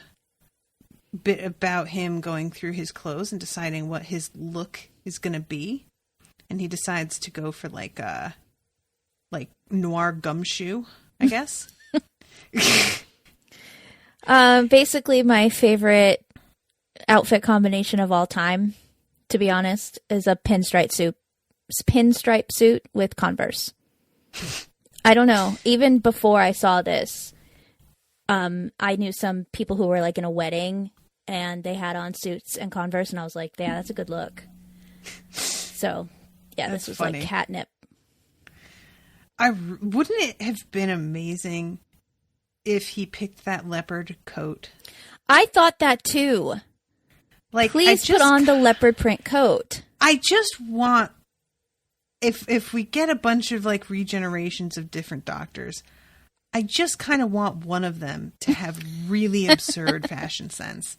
bit about him going through his clothes and deciding what his look is going to be. And he decides to go for like noir gumshoe, I guess. Basically, my favorite outfit combination of all time, to be honest, is a pinstripe suit with Converse. I don't know. Even before I saw this, I knew some people who were like in a wedding and they had on suits and Converse, and I was like, yeah, that's a good look. So, yeah, that's this was funny. like catnip. Wouldn't it have been amazing if he picked that leopard coat? I thought that too. Like, please put on the leopard print coat. I just want, if we get a bunch of like regenerations of different doctors, I just kind of want one of them to have really absurd fashion sense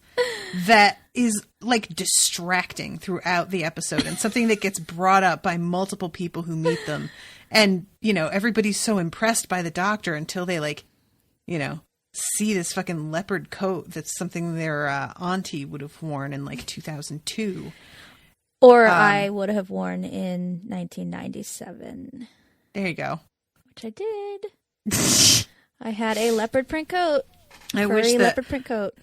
that is like distracting throughout the episode and something that gets brought up by multiple people who meet them. And, you know, everybody's so impressed by the doctor until they like, you know, see this fucking leopard coat that's something their auntie would have worn in like 2002. Or I would have worn in 1997. There you go. Which I did. I had a leopard print coat. Leopard print coat.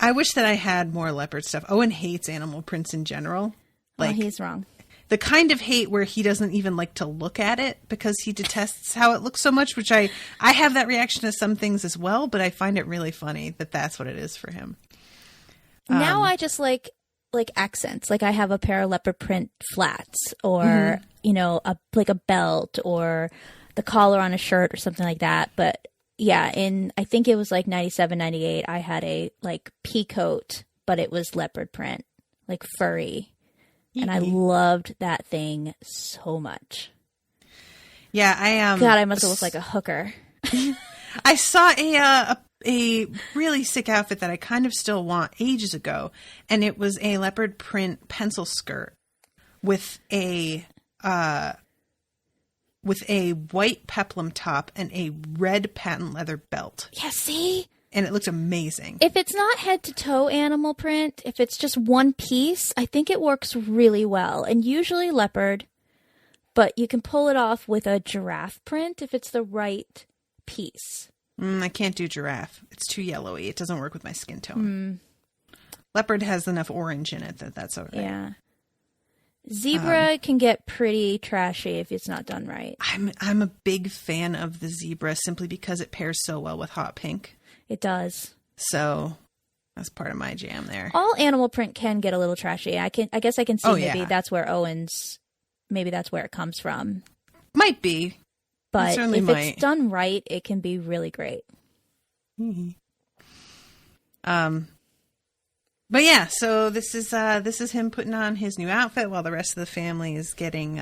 I wish that I had more leopard stuff. Owen hates animal prints in general. Like, he's wrong. The kind of hate where he doesn't even like to look at it because he detests how it looks so much, which I have that reaction to some things as well, but I find it really funny that that's what it is for him. Now I just like accents. Like I have a pair of leopard print flats or, you know, a belt or the collar on a shirt or something like that. But yeah, I think it was like 97, 98, I had a like pea coat, but it was leopard print, like furry. And I loved that thing so much. Yeah, I God, I must have looked like a hooker. I saw a really sick outfit that I kind of still want ages ago, and it was a leopard print pencil skirt with a white peplum top and a red patent leather belt. Yeah, see? And it looked amazing. If it's not head to toe animal print, if it's just one piece, I think it works really well. And usually leopard, but you can pull it off with a giraffe print if it's the right piece. I can't do giraffe. It's too yellowy. It doesn't work with my skin tone. Leopard has enough orange in it that's all right. Yeah. Zebra can get pretty trashy if it's not done right. I'm a big fan of the zebra simply because it pairs so well with hot pink. It does. So that's part of my jam there. All animal print can get a little trashy. I guess I can see that's where maybe that's where it comes from. Might be. But if it's done right, it can be really great. Mm-hmm. But yeah, so this is him putting on his new outfit while the rest of the family is getting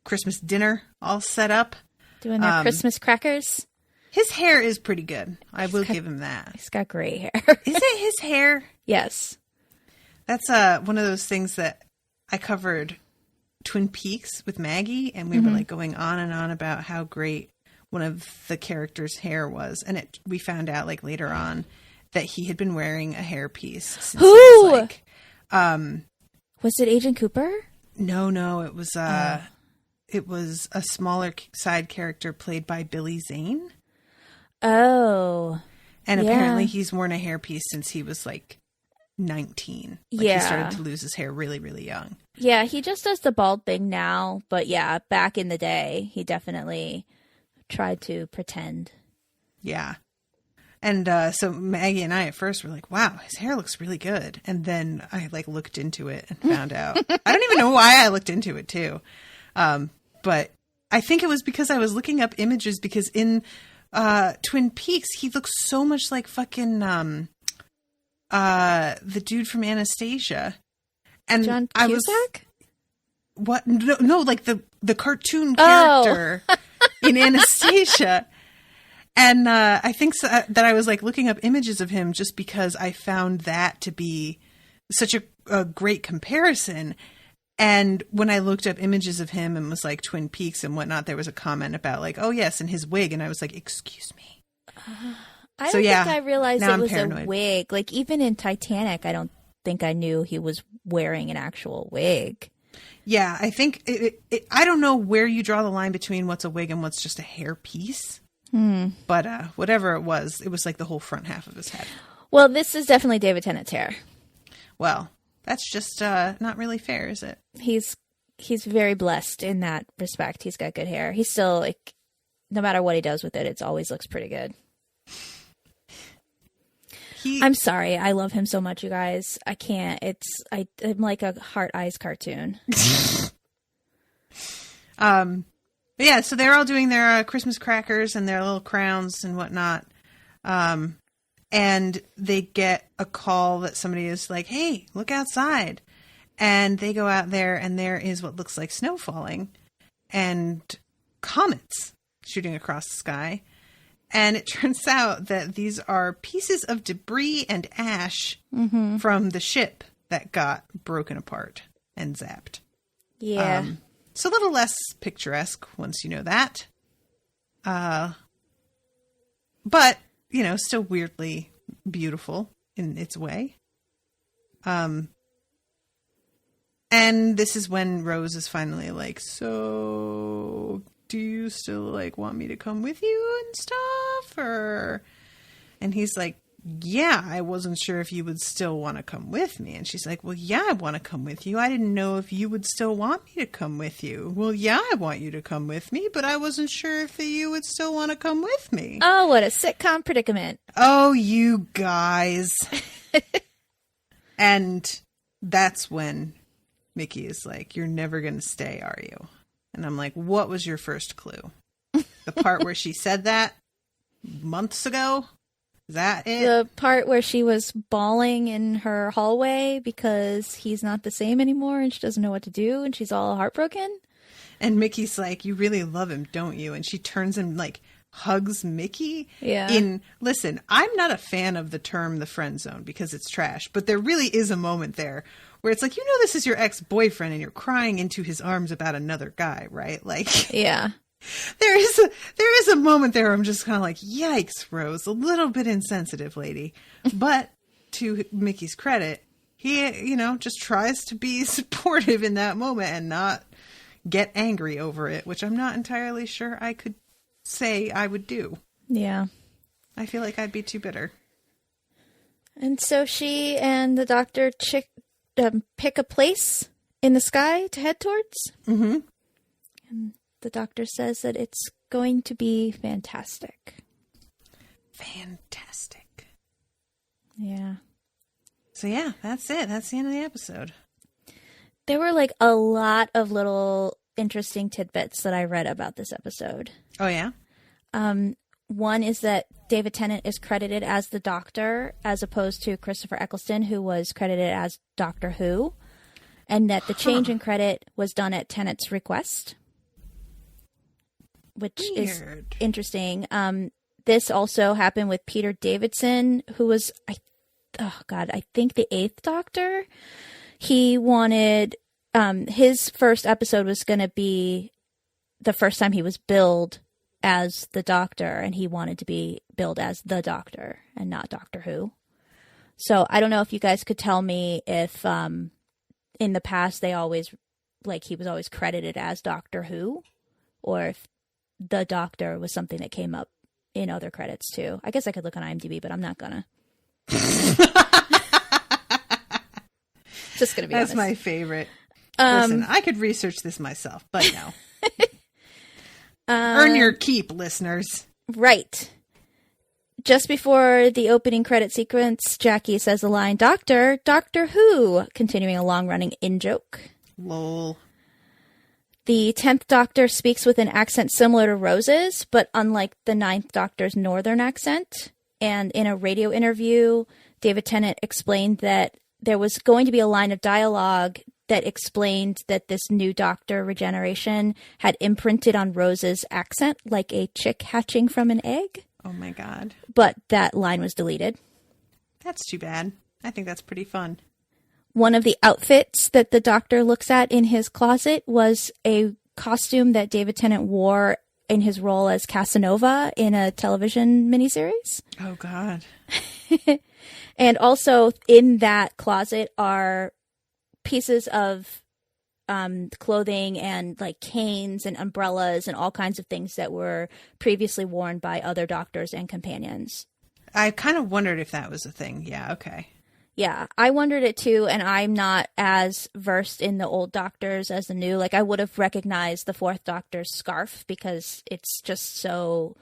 Christmas dinner all set up. Doing their Christmas crackers. His hair is pretty good. I will give him that. He's got gray hair. Is it his hair? Yes. That's one of those things that I covered Twin Peaks with Maggie, and we were like going on and on about how great one of the characters' hair was. And we found out like later on that he had been wearing a hairpiece. Since Who? Was it Agent Cooper? No, it was it was a smaller side character played by Billy Zane. Oh. And apparently he's worn a hairpiece since he was like 19. Like he started to lose his hair really, really young. Yeah, he just does the bald thing now. But yeah, back in the day, he definitely tried to pretend. Yeah. And so Maggie and I at first were like, wow, his hair looks really good. And then I like looked into it and found out. I don't even know why I looked into it too. But I think it was because I was looking up images because in Twin Peaks, he looks so much like fucking the dude from Anastasia. And John I Cusack? was, what? No, like the cartoon character in Anastasia. And I think that I was like looking up images of him just because I found that to be such a great comparison. And when I looked up images of him and was like Twin Peaks and whatnot, there was a comment about like, oh yes, and his wig. And I was like, excuse me. I don't think I realized it was a wig. Like even in Titanic, I don't think I knew he was wearing an actual wig. Yeah, I think I don't know where you draw the line between what's a wig and what's just a hair piece. But whatever it was like the whole front half of his head. Well, this is definitely David Tennant's hair. Well, that's just not really fair, is it? He's very blessed in that respect. He's got good hair. He's still like, no matter what he does with it, it always looks pretty good. I'm sorry. I love him so much, you guys. I can't. I'm like a Heart Eyes cartoon. Yeah, so they're all doing their Christmas crackers and their little crowns and whatnot. And they get a call that somebody is like, hey, look outside. And they go out there and there is what looks like snow falling and comets shooting across the sky. And it turns out that these are pieces of debris and ash from the ship that got broken apart and zapped. Yeah. It's a little less picturesque once you know that. But, you know, still weirdly beautiful in its way. And this is when Rose is finally like, so do you still like want me to come with you and stuff? And he's like, yeah, I wasn't sure if you would still want to come with me. And she's like, well, yeah, I want to come with you. I didn't know if you would still want me to come with you. Well, yeah, I want you to come with me, but I wasn't sure if you would still want to come with me. Oh, what a sitcom predicament. Oh, you guys. And that's when Mickey is like, you're never going to stay, are you? And I'm like, what was your first clue? The part where she said that months ago? Is that it? The part where she was bawling in her hallway because he's not the same anymore and she doesn't know what to do and she's all heartbroken. And Mickey's like, you really love him, don't you? And she turns and like hugs Mickey. Yeah. Listen, I'm not a fan of the term the friend zone because it's trash, but there really is a moment there where it's like, you know, this is your ex-boyfriend and you're crying into his arms about another guy, right? Like, yeah. There is a moment there where I'm just kind of like, yikes, Rose, a little bit insensitive, lady. But to Mickey's credit, he, you know, just tries to be supportive in that moment and not get angry over it, which I'm not entirely sure I could say I would do. Yeah. I feel like I'd be too bitter. And so she and the doctor pick a place in the sky to head towards. Mm-hmm. And the doctor says that it's going to be fantastic. Fantastic. Yeah. So yeah, that's it. That's the end of the episode. There were like a lot of little interesting tidbits that I read about this episode. Oh yeah? One is that David Tennant is credited as the Doctor as opposed to Christopher Eccleston, who was credited as Doctor Who, and that the change in credit was done at Tennant's request, which is interesting. This also happened with Peter Davidson, who was, I think the 8th Doctor. He wanted, his first episode was going to be the first time he was billed as the Doctor, and he wanted to be billed as the Doctor and not Doctor Who. So I don't know if you guys could tell me if in the past they always, like, he was always credited as Doctor Who, or if the Doctor was something that came up in other credits too. I guess I could look on IMDb, but I'm not gonna. Just gonna be honest. That's my favorite. Listen, I could research this myself, but no. Earn your keep, listeners. Right. Just before the opening credit sequence, Jackie says the line, Doctor Who, continuing a long-running in-joke. Lol. The 10th Doctor speaks with an accent similar to Rose's, but unlike the 9th Doctor's northern accent. And in a radio interview, David Tennant explained that there was going to be a line of dialogue that explained that this new Doctor Regeneration had imprinted on Rose's accent like a chick hatching from an egg. Oh my God. But that line was deleted. That's too bad. I think that's pretty fun. One of the outfits that the Doctor looks at in his closet was a costume that David Tennant wore in his role as Casanova in a television miniseries. Oh God. And also in that closet are pieces of clothing and like canes and umbrellas and all kinds of things that were previously worn by other doctors and companions. I kind of wondered if that was a thing. Yeah, okay. Yeah, I wondered it too, and I'm not as versed in the old Doctors as the new. Like, I would have recognized the Fourth Doctor's scarf because it's just so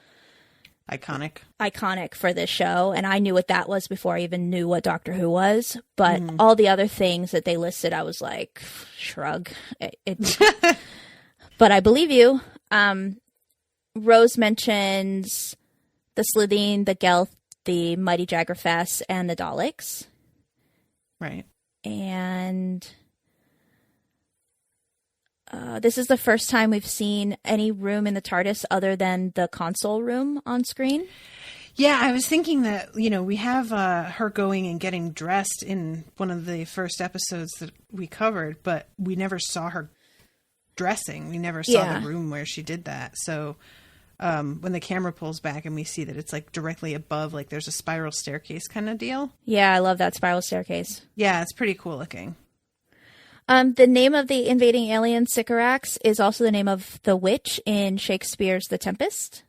iconic for this show, and I knew what that was before I even knew what Doctor Who was. But all the other things that they listed, I was like, shrug. But I believe you. Rose mentions the Slitheen, the Gelth, the Mighty Jaggerfess, and the Daleks. Right. And this is the first time we've seen any room in the TARDIS other than the console room on screen. Yeah, I was thinking that, we have her going and getting dressed in one of the first episodes that we covered, but we never saw her dressing. We never saw the room where she did that. So when the camera pulls back and we see that it's like directly above, like there's a spiral staircase kind of deal. Yeah, I love that spiral staircase. Yeah, it's pretty cool looking. The name of the invading alien Sycorax is also the name of the witch in Shakespeare's The Tempest.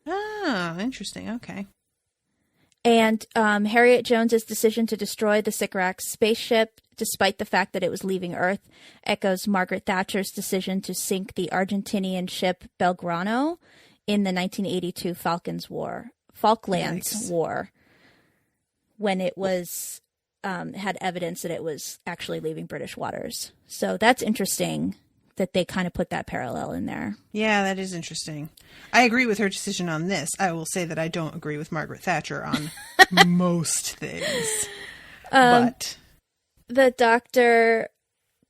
Oh, interesting. Okay. And Harriet Jones's decision to destroy the Sycorax spaceship, despite the fact that it was leaving Earth, echoes Margaret Thatcher's decision to sink the Argentinian ship Belgrano in the 1982 Falklands War, when it was had evidence that it was actually leaving British waters. So that's interesting that they kind of put that parallel in there. Yeah, that is interesting. I agree with her decision on this. I will say that I don't agree with Margaret Thatcher on most things. But the Doctor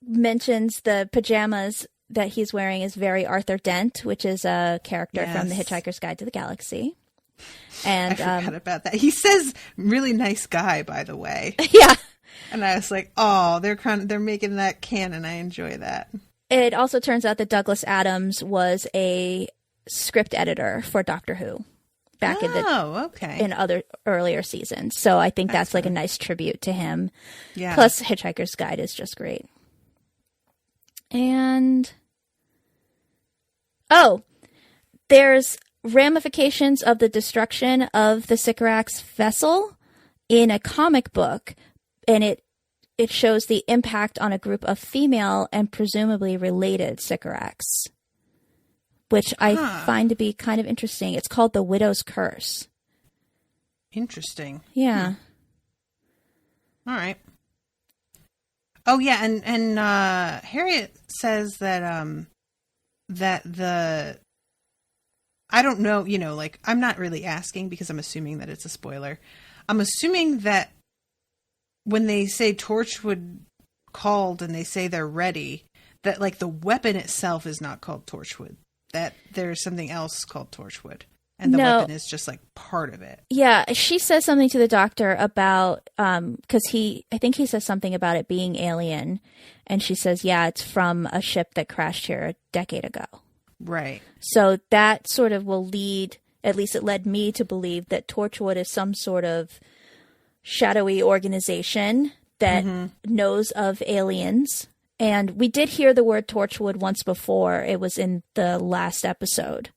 mentions the pajamas that he's wearing is very Arthur Dent, which is a character from The Hitchhiker's Guide to the Galaxy. And I forgot about that. He says really nice guy, by the way. Yeah. And I was like, oh, they're making that canon. I enjoy that. It also turns out that Douglas Adams was a script editor for Doctor Who back in other earlier seasons. So I think that's like a nice tribute to him. Yeah. Plus Hitchhiker's Guide is just great. And there's ramifications of the destruction of the Sycorax vessel in a comic book, and it shows the impact on a group of female and presumably related Sycorax, which I find to be kind of interesting. It's called The Widow's Curse. Interesting. Yeah. All right. Oh yeah, and Harriet says that I don't know, like I'm not really asking because I'm assuming that it's a spoiler. I'm assuming that when they say Torchwood called and they say they're ready, that like the weapon itself is not called Torchwood. That there's something else called Torchwood. And the weapon is just like part of it. Yeah, she says something to the Doctor about, because I think he says something about it being alien. And she says, yeah, it's from a ship that crashed here a decade ago. Right. So that sort of will lead, at least it led me to believe that Torchwood is some sort of shadowy organization that knows of aliens. And we did hear the word Torchwood once before. It was in the last episode.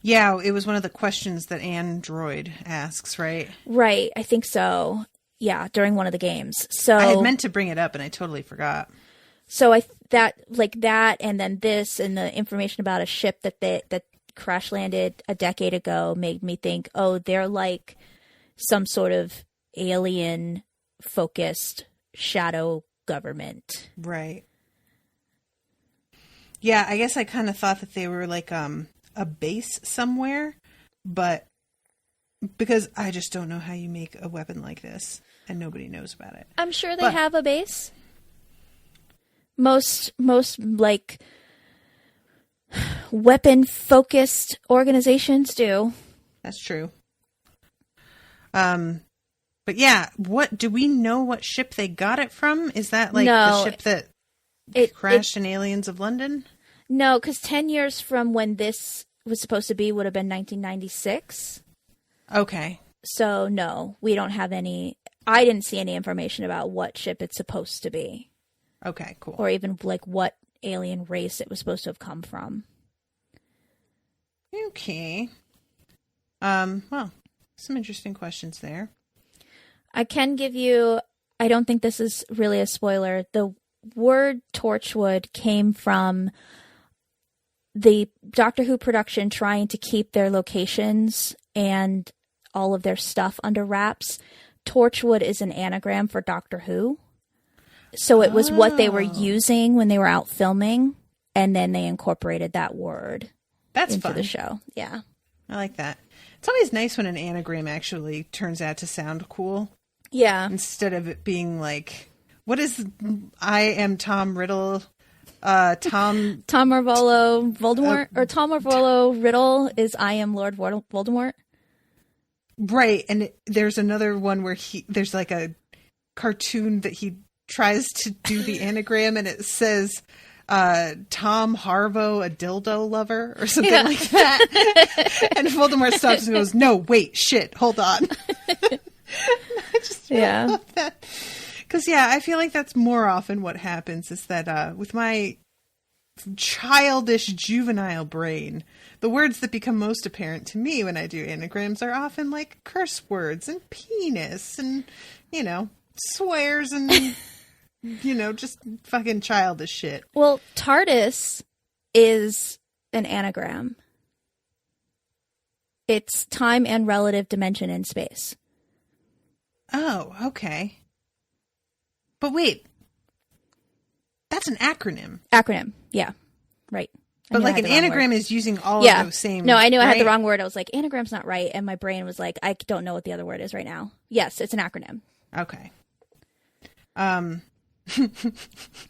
Yeah, it was one of the questions that Android asks, right? Right, I think so. Yeah, during one of the games. So I had meant to bring it up and I totally forgot. So that and then this and the information about a ship that crash landed a decade ago made me think, oh, they're like some sort of alien focused shadow government. Right. Yeah, I guess I kind of thought that they were like a base somewhere, but because I just don't know how you make a weapon like this, and nobody knows about it. I'm sure they have a base. Most like weapon focused organizations do. That's true. But yeah, what do we know? What ship they got it from? Is that like the ship that crashed in Aliens of London? No, because 10 years from when this was supposed to be would have been 1996. Okay. So no, we don't have any. I didn't see any information about what ship it's supposed to be. Okay, cool. Or even like what alien race it was supposed to have come from. Okay. Well, some interesting questions there. I can give you, I don't think this is really a spoiler. The word Torchwood came from the Doctor Who production trying to keep their locations and all of their stuff under wraps. Torchwood is an anagram for Doctor Who. So it was what they were using when they were out filming, and then they incorporated that word into the show. Yeah. I like that. It's always nice when an anagram actually turns out to sound cool. Yeah. Instead of it being like, what is I am Tom Riddle, Tom Marvolo Voldemort, or Tom Marvolo Riddle is I am Lord Voldemort. Right. And there's another one where there's like a cartoon that he tries to do the anagram and it says Tom Harvo, a dildo lover or something like that. And Voldemort stops and goes, no, wait, shit, hold on. I just love that. Because, I feel like that's more often what happens is that with my childish, juvenile brain, the words that become most apparent to me when I do anagrams are often like curse words and penis and, swears and, just fucking childish shit. Well, TARDIS is an anagram. It's time and relative dimension in space. Oh, okay. But wait, that's an acronym. Acronym, yeah, right. But like an anagram is using all of those same... No, I knew I had the wrong word. I was like, anagram's not right. And my brain was like, I don't know what the other word is right now. Yes, it's an acronym. Okay.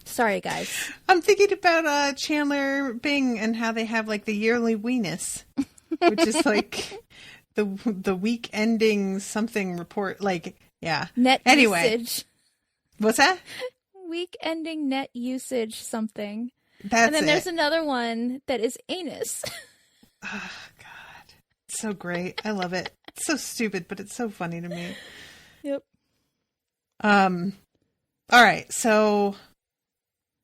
Sorry, guys. I'm thinking about Chandler Bing and how they have like the yearly weenus, which is like the week ending something report. Like, yeah. Net usage. What's that? Week ending net usage something. That's and then there's another one that is anus. Oh, God. It's so great. I love it. It's so stupid, but it's so funny to me. Yep. All right. So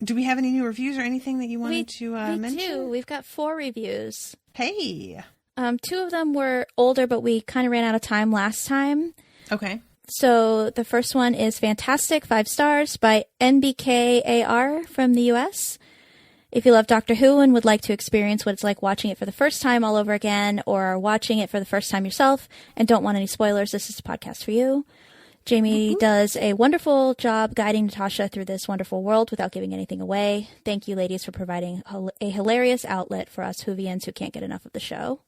do we have any new reviews or anything that you wanted to mention? We do. We've got 4 reviews. Hey. 2 of them were older, but we kind of ran out of time last time. Okay. So the first one is fantastic, 5 stars by NBKAR from the US. If you love Doctor Who and would like to experience what it's like watching it for the first time all over again, or watching it for the first time yourself and don't want any spoilers, this is a podcast for you. Jaime does a wonderful job guiding Natasha through this wonderful world without giving anything away. Thank you, ladies, for providing a hilarious outlet for us Whovians who can't get enough of the show.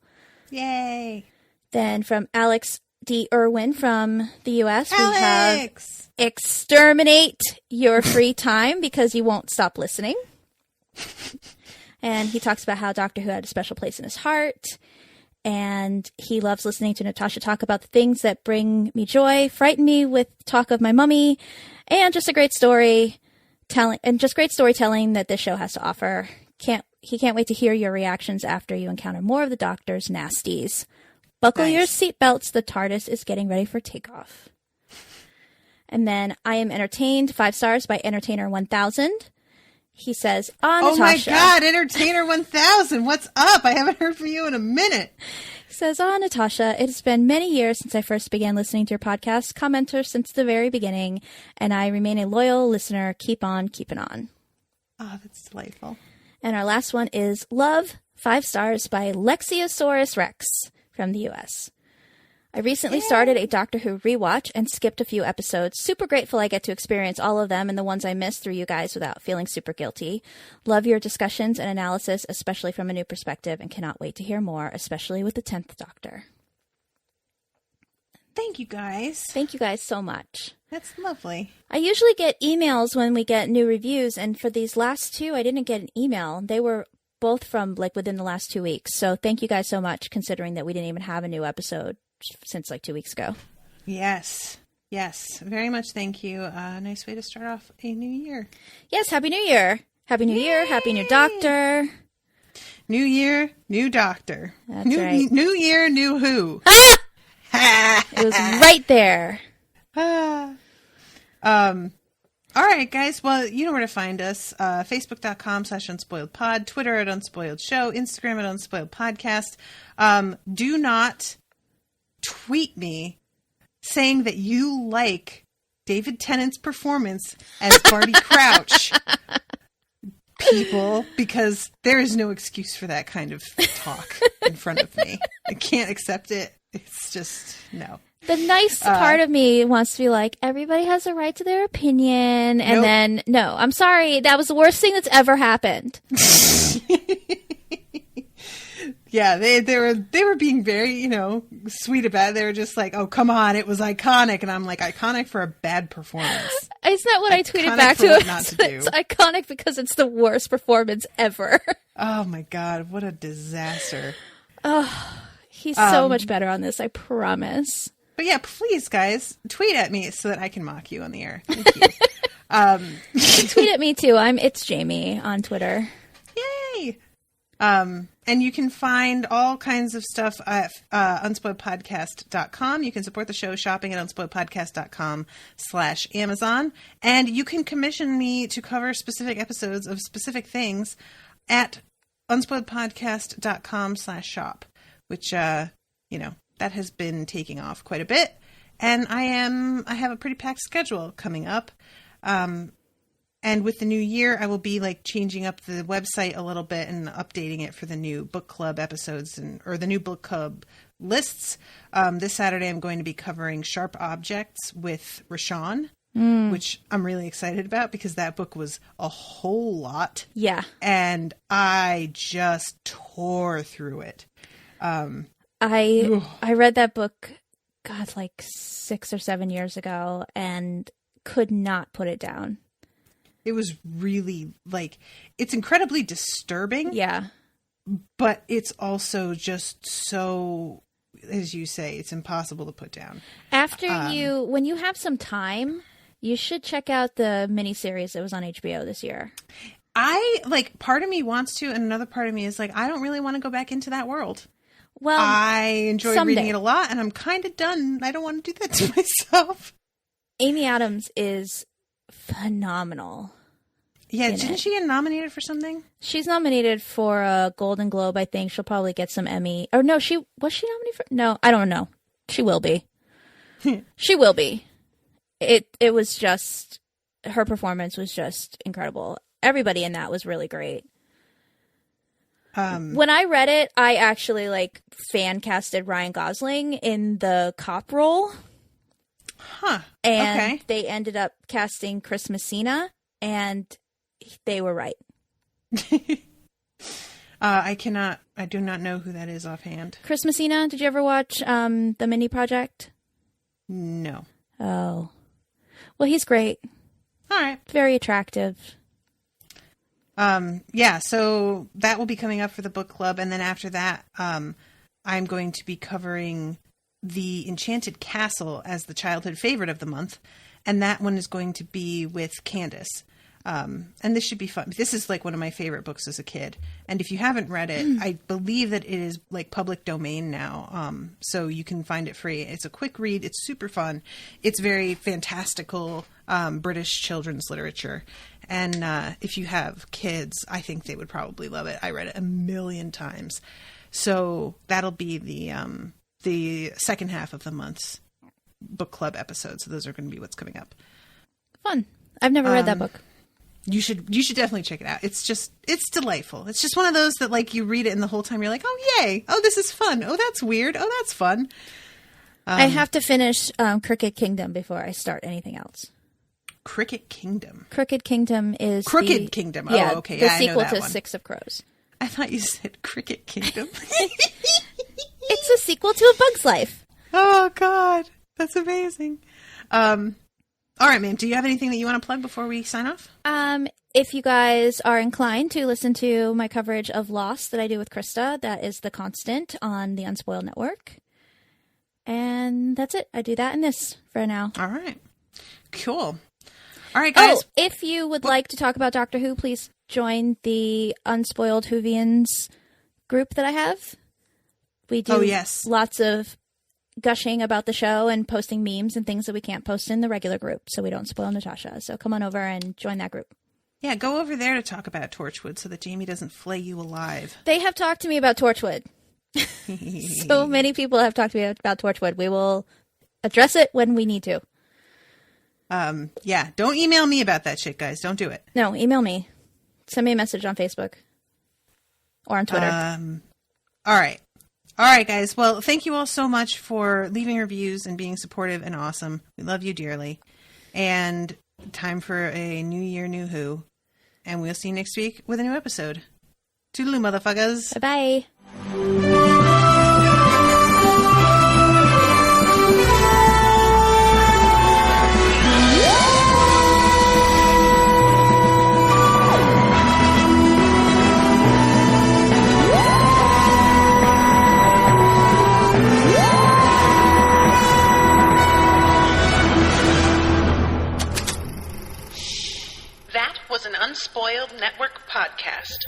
Yay. Then from Alex D. Irwin from the U.S., Alex! we have exterminate your free time because you won't stop listening. And he talks about how Doctor Who had a special place in his heart. And he loves listening to Natasha talk about the things that bring me joy, frighten me with talk of my mummy, and just a great story great storytelling that this show has to offer. He can't wait to hear your reactions after you encounter more of the Doctor's nasties. Buckle your seatbelts. The TARDIS is getting ready for takeoff. And then I am entertained, 5 stars by Entertainer 1000. He says, Natasha. Oh my God, Entertainer 1000, what's up? I haven't heard from you in a minute. He says, Natasha, it has been many years since I first began listening to your podcast, commenter since the very beginning, and I remain a loyal listener. Keep on keeping on. Oh, that's delightful. And our last one is Love, 5 stars by Lexiosaurus Rex from the U.S. I recently started a Doctor Who rewatch and skipped a few episodes. Super grateful I get to experience all of them and the ones I missed through you guys without feeling super guilty. Love your discussions and analysis, especially from a new perspective, and cannot wait to hear more, especially with the 10th Doctor. thank you guys. Thank you guys so much. That's lovely. I usually get emails when we get new reviews, and for these last two, I didn't get an email. They were both from like within the last 2 weeks. So thank you guys so much, considering that we didn't even have a new episode since like 2 weeks ago. Yes. Yes. Very much thank you. Nice way to start off a new year. Yes. Happy New Year. Happy New Year. Happy New Doctor. New year, new doctor. That's new, right. New year, new who. It was right there. All right, guys. Well, you know where to find us. Facebook.com/unspoiledpod, Twitter at Unspoiled Show, Instagram at Unspoiled Podcast. Do not tweet me saying that you like David Tennant's performance as Barty Crouch, people, because there is no excuse for that kind of talk in front of me. I can't accept it. It's just, no. The nice part of me wants to be like, everybody has a right to their opinion. And then, no, I'm sorry. That was the worst thing that's ever happened. Yeah, they were being very, sweet about it. They were just like, oh, come on, it was iconic. And I'm like, iconic for a bad performance. Isn't that what I tweeted back to him? It's iconic because it's the worst performance ever. Oh, my God. What a disaster. Oh, he's so much better on this, I promise. But yeah, please, guys, tweet at me so that I can mock you on the air. Thank you. You can tweet at me, too. It's Jaime on Twitter. Yay! And you can find all kinds of stuff at unspoiledpodcast.com. You can support the show shopping at unspoiledpodcast.com/Amazon. And you can commission me to cover specific episodes of specific things at unspoiledpodcast.com/shop, which, that has been taking off quite a bit. And I have a pretty packed schedule coming up. And with the new year, I will be like changing up the website a little bit and updating it for the new book club episodes or the new book club lists. This Saturday, I'm going to be covering Sharp Objects with Rashawn, which I'm really excited about because that book was a whole lot. Yeah. And I just tore through it. I read that book, God, like 6 or 7 years ago and could not put it down. It was really it's incredibly disturbing. Yeah. But it's also just so, as you say, it's impossible to put down. When you have some time, you should check out the miniseries that was on HBO this year. Part of me wants to, and another part of me is like, I don't really want to go back into that world. Well, I enjoy someday. reading it a lot, and I'm kind of done. I don't want to do that to myself. Amy Adams is phenomenal. Yeah, didn't she get nominated for something? She's nominated for a Golden Globe, I think. She'll probably get some Emmy. Or no, was she nominated for? No, I don't know. She will be. She will be. It was just, her performance was just incredible. Everybody in that was really great. When I read it, I actually fan casted Ryan Gosling in the cop role. Huh. And they ended up casting Chris Messina, and they were right. I do not know who that is offhand. Chris Messina, did you ever watch The Mini Project? No. Oh. Well, he's great. All right. Very attractive. Yeah, so that will be coming up for the book club. And then after that, I'm going to be covering The Enchanted Castle as the childhood favorite of the month. And that one is going to be with Candace. And this should be fun. This is one of my favorite books as a kid. And if you haven't read it, I believe that it is public domain now. So you can find it free. It's a quick read. It's super fun. It's very fantastical, British children's literature. And if you have kids, I think they would probably love it. I read it 1,000,000 times. So that'll be the second half of the month's book club episode. So those are going to be what's coming up. Fun. I've never read that book. You should definitely check it out. It's delightful. It's just one of those that you read it and the whole time you're like, oh yay, oh this is fun, oh that's weird, oh that's fun. I have to finish Crooked Kingdom before I start anything else. Crooked Kingdom. Crooked Kingdom is Crooked Kingdom. Oh, yeah, okay. The sequel to Six of Crows. I thought you said Cricket Kingdom. It's a sequel to A Bug's Life. Oh God. That's amazing. All right, ma'am. Do you have anything that you want to plug before we sign off? If you guys are inclined to listen to my coverage of Lost that I do with Krista, that is The Constant on the Unspoiled Network. And that's it. I do that and this for now. All right. Cool. All right, guys. Oh, if you would like to talk about Doctor Who, please join the Unspoiled Whovians group that I have. We do lots of gushing about the show and posting memes and things that we can't post in the regular group, so we don't spoil Natasha. So come on over and join that group. Yeah, go over there to talk about Torchwood so that Jaime doesn't flay you alive. They have talked to me about Torchwood. So many people have talked to me about Torchwood. We will address it when we need to. Yeah, don't email me about that shit, guys. Don't do it. No, email me. Send me a message on Facebook or on Twitter. All right. All right, guys. Well, thank you all so much for leaving reviews and being supportive and awesome. We love you dearly. And time for a new year, new Who. And we'll see you next week with a new episode. Toodaloo, motherfuckers. Bye-bye. That was an Unspoiled Network podcast.